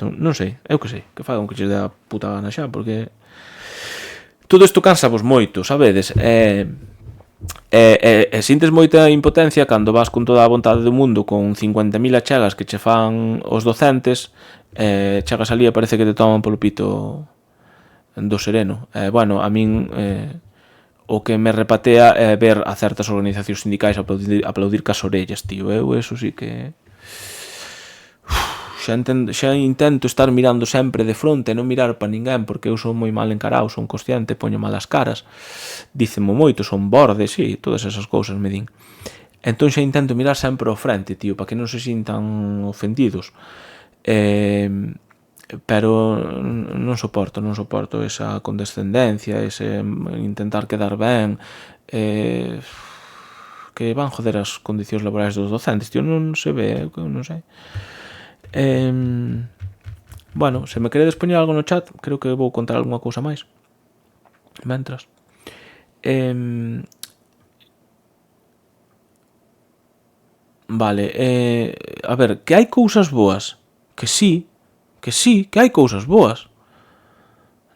Non sei, eu que sei, que fagan que che dé a puta gana xa, porque todo isto cansa vos moito, sabedes? Sintes moita impotencia cando vas con toda a vontade do mundo con 50.000 achegas que che fan os docentes, chegas ali e parece que te toman polo pito do sereno. Bueno, a min o que me repatea é ver a certas organizacións sindicais aplaudir cas orellas, tío. Eu eso sí que xa intento estar mirando sempre de fronte e non mirar para ninguén, porque eu son moi mal encarado, son consciente, poño malas caras, dícenmo moito, son borde, sí, todas esas cousas me din. Entón xa intento mirar sempre ao frente, tío, para que non se sintan ofendidos. Pero non soporto esa condescendencia, ese intentar quedar ben, que van joder as condicións laborais dos docentes, tío, non se ve, non sei. Bueno, se me queredes poñer algo no chat, creo que vou contar algunha cousa máis mentras. Vale, a ver, que hai cousas boas, que sí, que hai cousas boas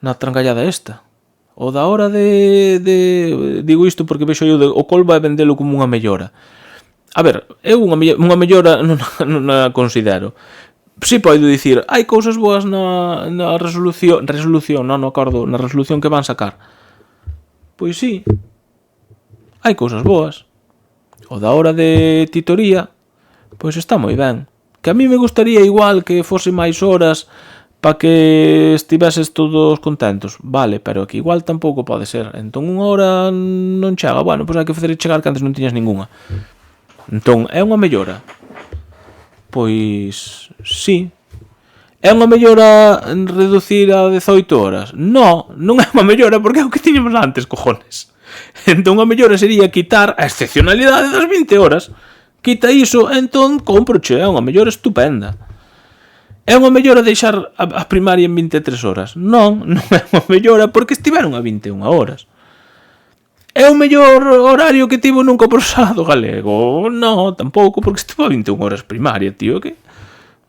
na trancallada esta. O da hora de digo isto porque vexo eu o col vai vendelo como unha mellora. A ver, eu unha mellora non a considero. Si podo dicir, hai cousas boas na resolución, non no acordo, na resolución que van sacar. Pois sí, hai cousas boas. O da hora de titoría, pois está moi ben. Que a mí me gustaría igual que fose máis horas para que estiveses todos contentos. Vale, pero que igual tampouco pode ser. Entón unha hora non chega. Bueno, pois hai que facer chegar que antes non tiñas ningunha. Entón, é unha mellora? Pois sí. É unha mellora reducir a 18 horas? Non é unha mellora porque é o que tiñamos antes, cojones. Entón a mellora sería quitar a excepcionalidade das 20 horas. Quita iso, entón comproche, é unha mellora estupenda. É unha mellora deixar a primaria en 23 horas? Non é unha mellora porque estiveron a 21 horas. É o mellor horario que tivo nunca o profesorado galego? Non, tampouco, porque estivo a 21 horas primaria, tío, que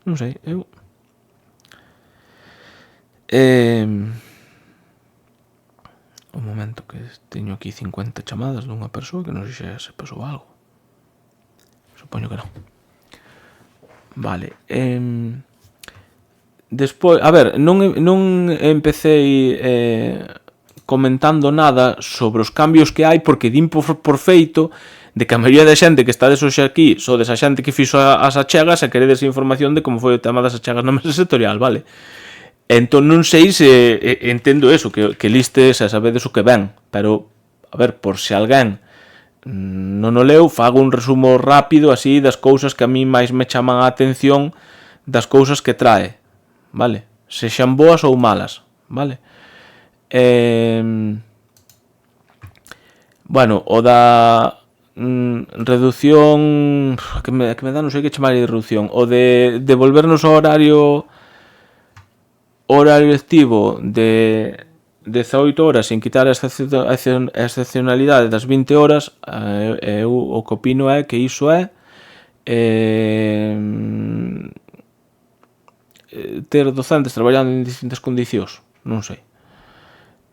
non sei, eu un momento que teño aquí 50 chamadas dunha persoa que non sei se pasou algo. Supoño que non. Vale, despois, a ver, non empecé comentando nada sobre os cambios que hai porque din por feito de que a maioría da xente que estades hoxe aquí sodes a xente que fixo as achegas e queredes información de como foi o tema das achegas na mesa sectorial, vale? Entón non sei se entendo eso, que listes e sabedes o que ven, pero, a ver, por se alguén non o leu, fago un resumo rápido así das cousas que a mí máis me chaman a atención das cousas que trae, vale? Sexan boas ou malas, vale? Bueno, o da reducción que me dá, non sei que chamar de reducción, o de devolvernos ao horario lectivo de 18 horas sin quitar a excepcionalidade das 20 horas, eu o que opino é que iso é ter docentes traballando en distintas condicións, non sei.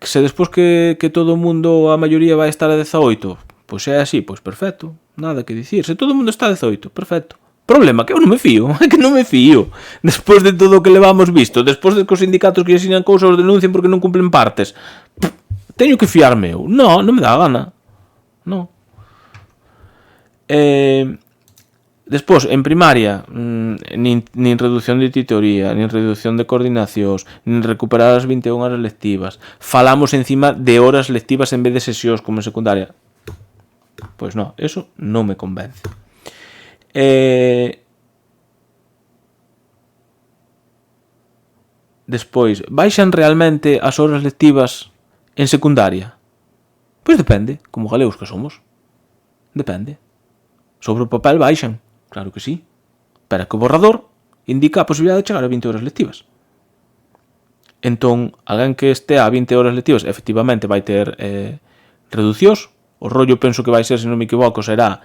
Que se despois que todo o mundo, a maioría vai estar a 18, pois é así, pois perfecto, nada que dicir. Se todo o mundo está a 18, perfecto. Problema, que eu non me fío, é que non me fío. Despois de todo o que levamos visto, despois de que os sindicatos que asinan cousas os denuncien porque non cumplen partes, teño que fiarme eu. Non me dá gana. non. Despois, en primaria, nin reducción de titoría, nin reducción de coordinacións, nin recuperar as 21 horas lectivas. Falamos encima de horas lectivas en vez de sesións, como en secundaria. Pois non, eso non me convence. Despois, baixan realmente as horas lectivas en secundaria? Pois depende, como galeos que somos. Depende. Sobre o papel baixan, claro que sí. Pero que o borrador indica a posibilidade de chegar a 20 horas lectivas. Entón, alguén que este a 20 horas lectivas efectivamente vai ter reducións. O rollo penso que vai ser, se non me equivoco, será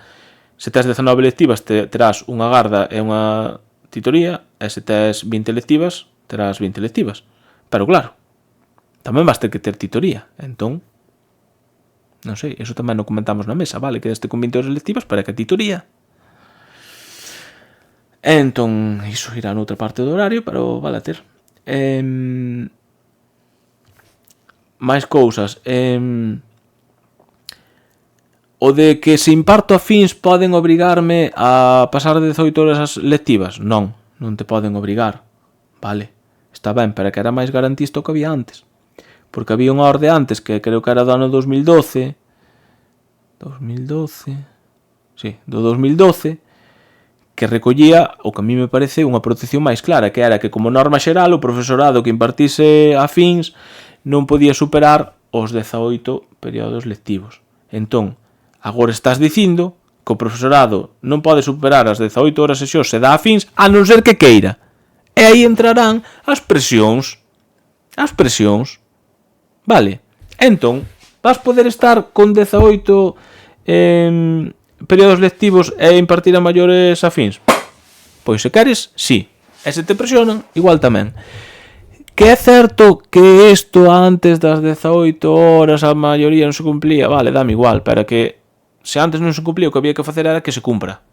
se tes 19 lectivas terás unha garda e unha titoría, e se tes 20 lectivas terás 20 lectivas. Pero claro, tamén vas ter que ter titoría. Entón, non sei, eso tamén non comentamos na mesa, vale, que deste con 20 horas lectivas para que a titoría. Entón, iso irá noutra parte do horario, pero vale a ter. Máis cousas. O de que se imparto afíns poden obrigarme a pasar 18 horas lectivas? Non te poden obrigar, vale, está ben, pero que era máis garantista o que había antes. Porque había unha orde antes que creo que era do ano 2012, do 2012, que recollía o que a mí me parece unha protección máis clara, que era que como norma xeral o profesorado que impartise afíns non podía superar os 18 períodos lectivos. Entón, agora estás dicindo que o profesorado non pode superar as 18 horas sesións se dá afíns, a non ser que queira. E aí entrarán as presións. Vale, entón, vas poder estar con 18 períodos lectivos e impartir a maiores afíns? Pois se queres, sí. E se te presionan, igual tamén. Que é certo que isto antes das 18 horas a maioría non se cumplía? Vale, dame igual, pero que se antes non se cumplía o que había que facer era que se cumpra.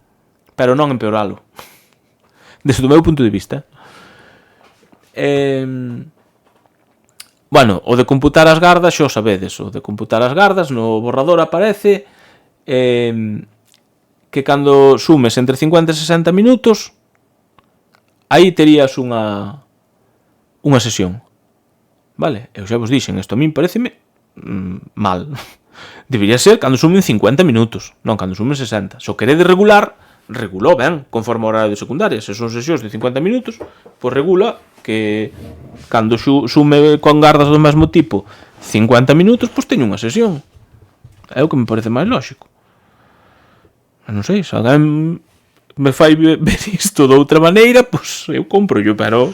Pero non empeoralo. Desde o meu punto de vista. Bueno, o de computar as gardas xo sabedes. O de computar as gardas no borrador aparece que cando sumes entre 50 e 60 minutos aí terías unha sesión. Vale? Eu xa vos dixen, isto a min pareceme mal. Debería ser cando sumen 50 minutos, non cando sumen 60. Se o queredes regular, regulou ben, conforme ao horario de secundaria. Se son sesións de 50 minutos, pois regula que cando sume con gardas do mesmo tipo 50 minutos, pois teño unha sesión. É o que me parece máis lógico. Non sei, se alguén me fai ver isto de outra maneira, pois eu compro yo, pero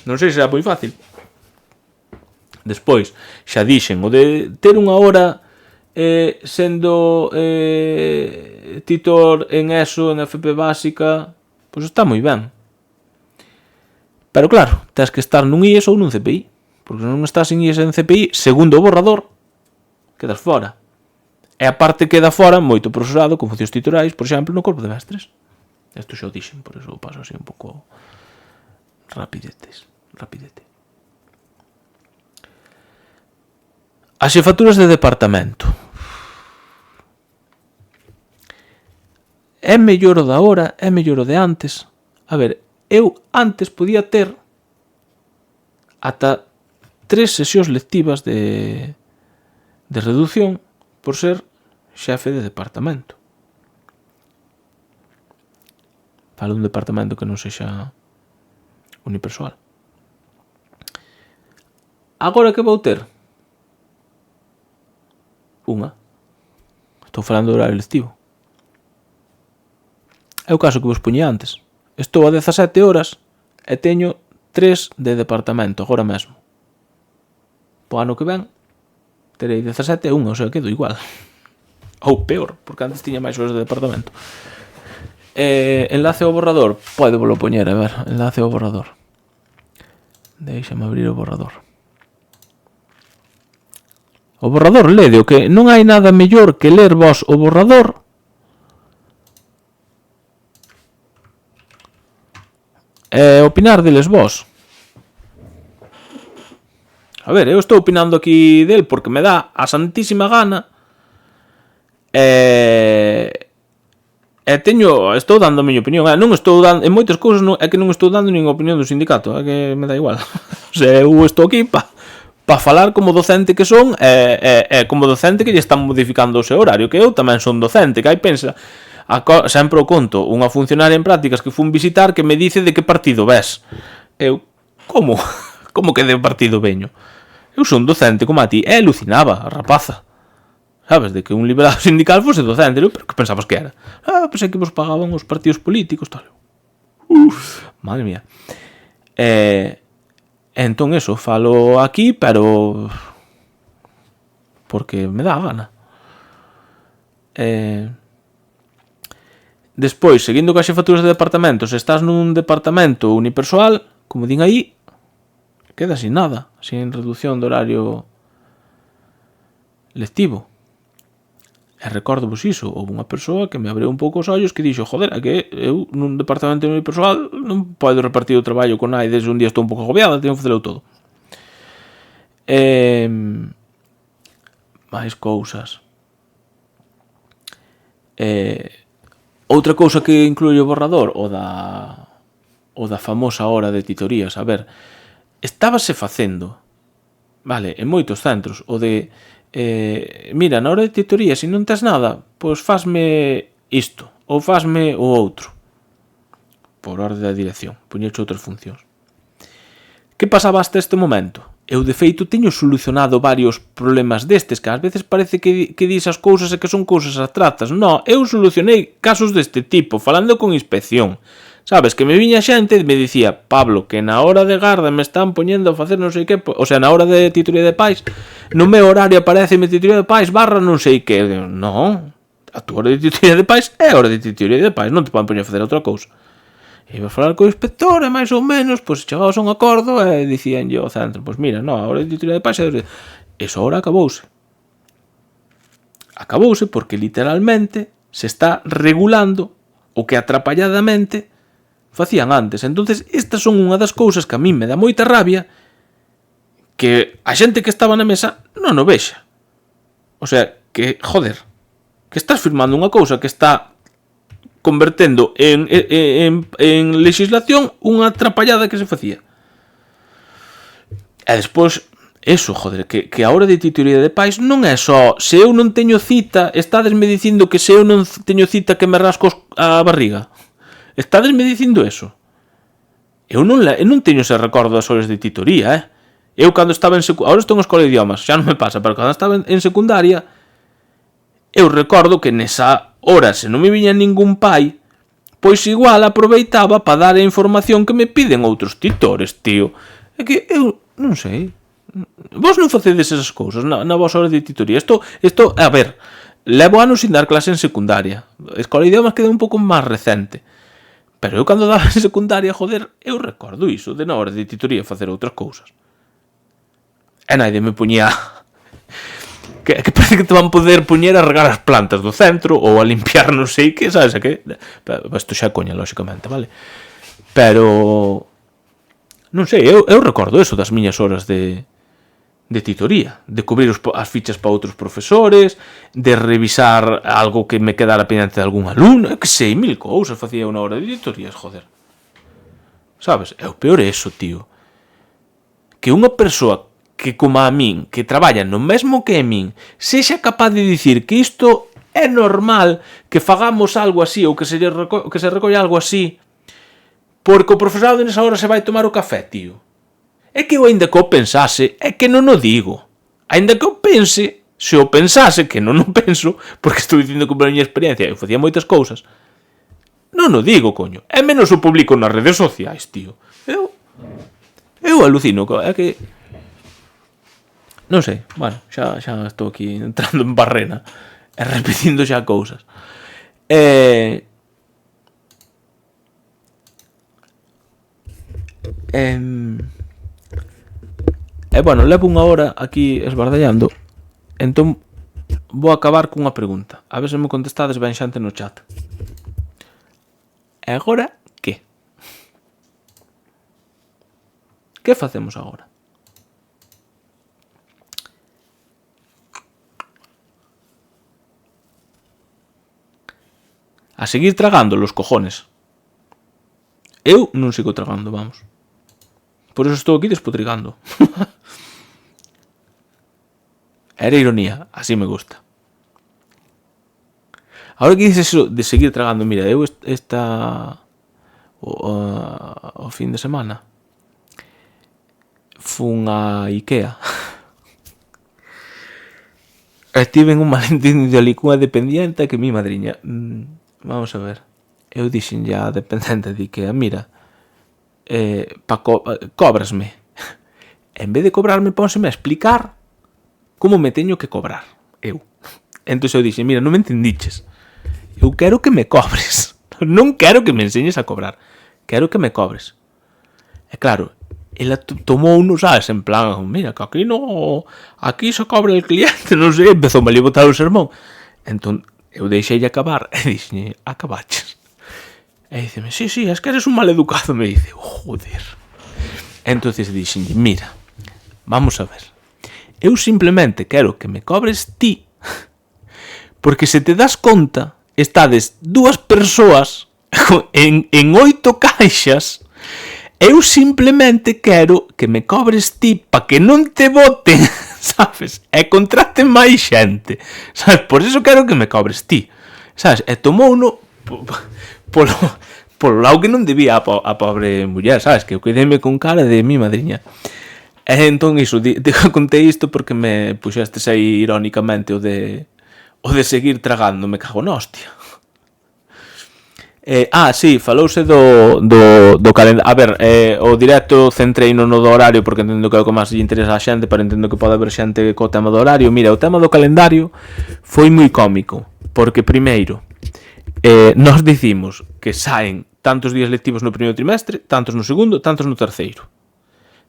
non sei se é moi fácil. Despois, xa dixen, o de ter unha hora sendo titor en ESO, en FP básica, pois está moi ben. Pero claro, tens que estar nun IES ou nun CPI, porque se non estás en IES en CPI, segundo o borrador, quedas fora. E a parte queda fora moito profesorado con funcións titurais, por exemplo, no corpo de mestres. Isto xa o dixen, por iso paso así un pouco rapidete. As xefaturas de departamento. É mellor o da hora, é mellor o de antes. A ver, eu antes podía ter ata 3 sesións lectivas de reducción por ser xefe de departamento. Falo dun departamento que non sexa unipersoal. Agora que vou ter? Unha. Estou falando do horario lectivo. É o caso que vos puñía antes. Estou a 17 horas e teño 3 de departamento agora mesmo. Po ano que ven terei 17 e 1, o sea, quedo igual. Ou peor, porque antes tiña máis horas de departamento. Enlace ao borrador. Pode volo poñer, a ver. Enlace ao borrador. Deixame abrir o borrador. O borrador, lede, o que non hai nada mellor que ler vos o borrador e opinar deles vos. A ver, eu estou opinando aquí del porque me dá a santísima gana Estou dando a miña opinión. Non estou dando, en moitas cousas é que non estou dando nin opinión do sindicato, é que me dá igual. O sea, eu estou aquí para falar como docente que son, como docente que lle están modificando o seu horario, que eu tamén son docente, que aí pensa, sempre o conto, unha funcionaria en prácticas que fun visitar que me dice de que partido ves. Eu, como? Como que de partido veño? Eu son docente como a ti, e alucinaba a rapaza. Sabes, de que un liberado sindical fose docente. Pero que pensabas que era? Pensei que vos pagaban os partidos políticos, tal. Madre mía. Entón eso, falo aquí, pero porque me dá a gana. Despois, seguindo coas xefaturas de departamento, se estás nun departamento unipersoal, como din aí, queda sin nada, sin reducción de horario lectivo. E recordo vos iso, houve unha persoa que me abriu un pouco os ollos que dixo, joder, é que eu nun departamento unipersoal non podo repartir o traballo con nai, desde un día estou un pouco agobiada, teño que facelo todo. máis cousas. Outra cousa que inclui o borrador, o da famosa hora de titorías. A ver, estábase facendo, vale, en moitos centros, o de mira, na hora de titoría, se non tes nada, pois fasme isto, ou fasme o outro, por orde da dirección, poñeche outras funcións. Que pasaba hasta este momento? Eu, de feito, teño solucionado varios problemas destes, que ás veces parece que dis as cousas e que son cousas abstractas. No, eu solucionei casos deste tipo, falando con inspección. Sabes, que me viña xente e me dicía, Pablo, que na hora de garda me están poñendo a facer non sei que, o sea, na hora de tituría de pais, no meu horario aparece me tituría de pais barra non sei que. Eu digo, non, a tua hora de tituría de pais é a hora de tituría de pais, non te poden poñer a facer outra cousa. E iba a falar co inspector e máis ou menos, pois chegábamos a un acordo e dicían yo ao centro, pois mira, non, a hora de tituría de pais eso ahora acabouse. Acabouse porque literalmente se está regulando o que atrapalladamente facían antes. Entonces, estas son unha das cousas que a mí me dá moita rabia, que a xente que estaba na mesa non o vexa. O sea, que, joder, que estás firmando unha cousa que está convertendo en legislación unha atrapallada que se facía. E despois, eso, joder, que a hora de tituría de pais non é só se eu non teño cita, estadesme dicindo que se eu non teño cita que me rasco a barriga. Estadesme dicindo eso. Eu non teño ese recordo das horas de titoría, Eu cando estaba en secundaria, ahora estou en escola de idiomas, xa non me pasa, pero cando estaba en secundaria, eu recordo que nesa hora, se non me viña ningún pai, pois igual aproveitaba para dar a información que me piden outros titores, tío. É que eu non sei. Vos non facedes esas cousas na vosa hora de titoría. Isto, a ver, levo anos sin dar clase en secundaria. A escola de idiomas queda un pouco máis recente. Pero eu cando daba en secundaria, joder, eu recordo iso, de na hora de titoría facer outras cousas. E naide me poñía que parece que te van poder poñer a regar as plantas do centro ou a limpiar non sei que, sabes, que isto xa coña, lóxicamente, vale? Pero non sei, eu recordo eso das miñas horas de titoría, de cubrir as fichas para outros profesores, de revisar algo que me quedara pendente de algún alumno, que sei, mil cousas facía unha hora de titorías, joder. Sabes? É o peor é eso, tío. Que unha persoa que como a min, que traballa no mesmo que a min, sexa capaz de dicir que isto é normal, que fagamos algo así, ou que se recolla algo así, porque o profesorado nesa hora se vai tomar o café, tío. É que eu ainda que o pensase, é que non o digo. Ainda que o pense, se o pensase, que non o penso, porque estou dicindo que por a miña experiencia eu facía moitas cousas, non o digo, coño. É menos o publico nas redes sociais, tío. Eu alucino, é que non sei, bueno, xa estou aquí entrando en barrena e repetindo xa cousas. Bueno, levo unha hora aquí esbardallando, entón vou acabar cunha pregunta. A ver se me contestades ben xante no chat. E agora, que? Que facemos agora? A seguir tragando los cojones. Eu non sigo tragando, vamos. Por eso estou aquí despotrigando. Era ironía, así me gusta. Ahora que dices eso de seguir tragando, mira, eu o fin de semana fun a Ikea. Estive en un malentendido ali cunha dependiente que mi madriña. Vamos a ver. Eu dixen ya a dependente de Ikea, mira, cóbrasme. En vez de cobrarme, pónseme a explicar como me teño que cobrar. Eu. Entón eu dixen, mira, non me entendiches. Eu quero que me cobres. Non quero que me enseñes a cobrar. Quero que me cobres. E claro, ela tomou unos, sabes, en plan, mira, que aquí no, aquí se cobra el cliente, non sei, empezou a botar o sermón. Entón, eu deixei acabar, e dixen, acabaches. E diceme, sí, es que eres un mal educado, me dice, joder. Entonces dixen, mira, vamos a ver, eu simplemente quero que me cobres ti, porque se te das conta, estades 2 persoas en 8 caixas. Eu simplemente quero que me cobres ti para que non te boten, sabes? E contraten máis xente, sabes? Por eso quero que me cobres ti, sabes? E tomou uno polo lado que non debía a pobre muller, sabes? Que eu quedeme con cara de mi madriña. E entón iso, contei isto porque me puxestes aí irónicamente o de seguir tragando, me cago na hostia. Sí, falouse do calendario. A ver, o directo centrei no do horario porque entendo que é o que máis lle interesa a xente, pero entendo que pode haber xente co tema do horario. Mira, o tema do calendario foi moi cómico, porque primeiro nós dicimos que saen tantos días lectivos no primeiro trimestre, tantos no segundo, tantos no terceiro.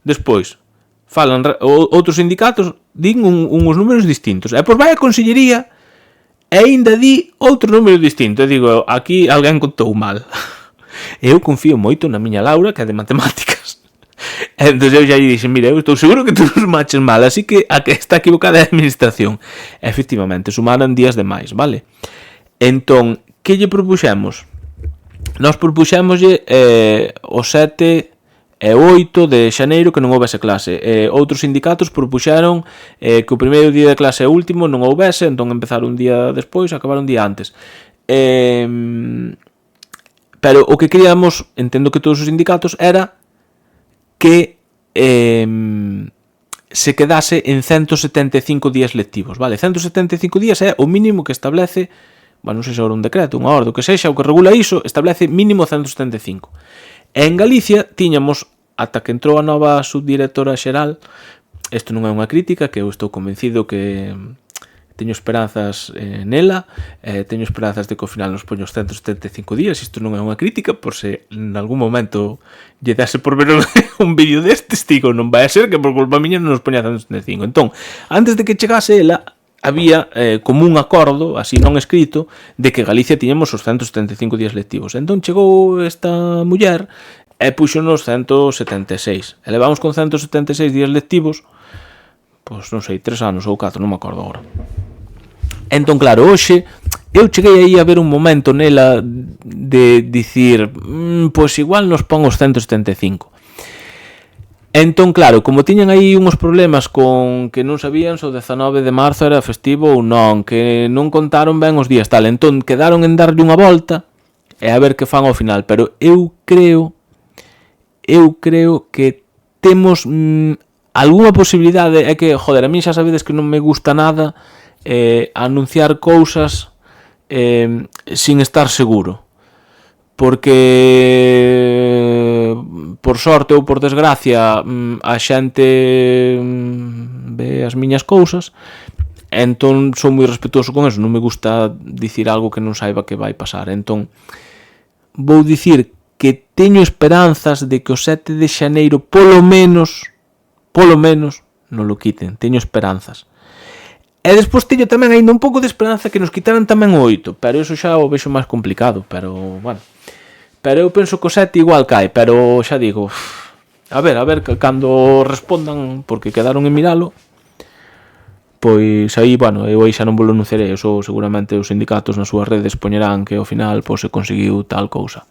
Despois, falan outros sindicatos, din uns números distintos. E pois vai a consellería e ainda di outro número distinto. E digo, aquí alguén contou mal. Eu confío moito na miña Laura, que é de matemáticas. Entón eu xa lle dixen, mira, eu estou seguro que tú nos maches mal, así que a que está equivocada é a administración. Efectivamente, sumaran días de máis, vale? Entón, que lle propuxemos? Nós propuxémoslle o 7 e 8 de xaneiro que non houbese clase. Outros sindicatos propuxeron que o primeiro día de clase e o último non houbese, entón empezar un día despois e acabar un día antes. Pero o que queríamos, entendo que todos os sindicatos, era que se quedase en 175 días lectivos, vale? 175 días é o mínimo que establece, bueno, non sei se era un decreto, unha orde, o que sexa, o que regula iso, establece mínimo 175. E en Galicia tiñamos, ata que entrou a nova subdirectora xeral, isto non é unha crítica, que eu estou convencido que teño esperanzas nela, teño esperanzas de que ao final nos poño os 175 días, isto non é unha crítica, por se en algún momento lle dase por ver un vídeo destes, digo, non vai a ser que por culpa miña non nos poña 175. Entón, antes de que chegase ela, había como un acordo, así non escrito, de que Galicia tiñamos os 175 días lectivos. Entón chegou esta muller e puxonos 176. E levamos con 176 días lectivos, pois non sei, 3 anos ou 4, non me acordo agora. Entón, claro, hoxe eu cheguei aí a ver un momento nela de dicir, pois igual nos pon os 175. Entón, claro, como tiñan aí uns problemas con que non sabían se o 19 de marzo era festivo ou non, que non contaron ben os días tal, entón quedaron en darlle unha volta e a ver que fan ao final, pero eu creo que temos algunha posibilidade, é que, joder, a mí xa sabedes que non me gusta nada anunciar cousas sin estar seguro, porque por sorte ou por desgracia a xente ve as miñas cousas, entón son moi respetuoso con eso, non me gusta dicir algo que non saiba que vai pasar. Entón vou dicir que teño esperanzas de que o 7 de xaneiro polo menos non lo quiten, teño esperanzas. E despois teño tamén ainda un pouco de esperanza que nos quitaran tamén o 8, pero eso xa o vexo máis complicado, pero bueno. Pero eu penso que o 7 igual cae, pero xa digo, a ver, cando respondan, porque quedaron en miralo, Pois aí, bueno, eu aí xa non vos anunciarei, eso seguramente os sindicatos nas súas redes poñerán que ao final pois se conseguiu tal cousa.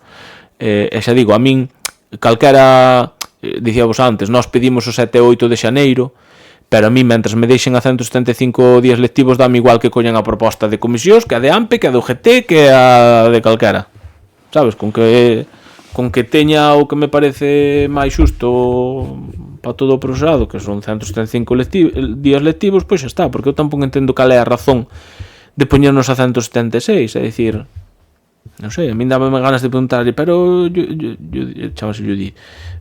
E xa digo, a min calquera, dicíamos antes, nós pedimos o 7 e 8 de xaneiro, pero a mí, mentres me deixen a 175 días lectivos, dame igual que collen a proposta de comisións, que a de AMPE, que a do GT, que a de calquera. Sabes, con que teña o que me parece máis xusto para todo o profesorado, que son 175 días lectivos, pois xa está, porque eu tampouco entendo cal é a razón de poñernos a 176, é dicir, non sei, a min dábame ganas de preguntarlle, pero chamase Judy,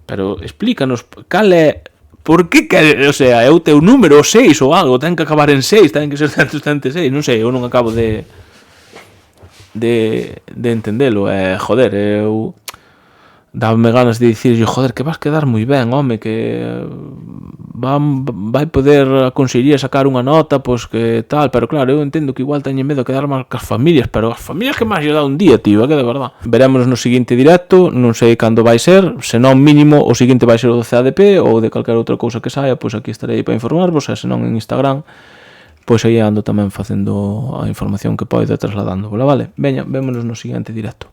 pero explícanos cal é, por que, o sea, é o teu número 6 ou algo, ten que acabar en 6, ten que ser 176, non sei, eu non acabo de entendelo, joder, eu dábame ganas de dicirlle, joder, que vas quedar moi ben, home, que vai poder a consellería sacar unha nota, pois que tal, pero claro, eu entendo que igual teñen medo de quedar mal cas familias, pero as familias que máis lle dá un día, tío, que de verdad. Veremos no seguinte directo, non sei cando vai ser, senón mínimo o seguinte vai ser o do CADP ou de calquera outra cousa que saia, pois aquí estarei para informarvos, e senón en Instagram, pois aí ando tamén facendo a información que poido trasladando, vale? Veña, vémonos no seguinte directo.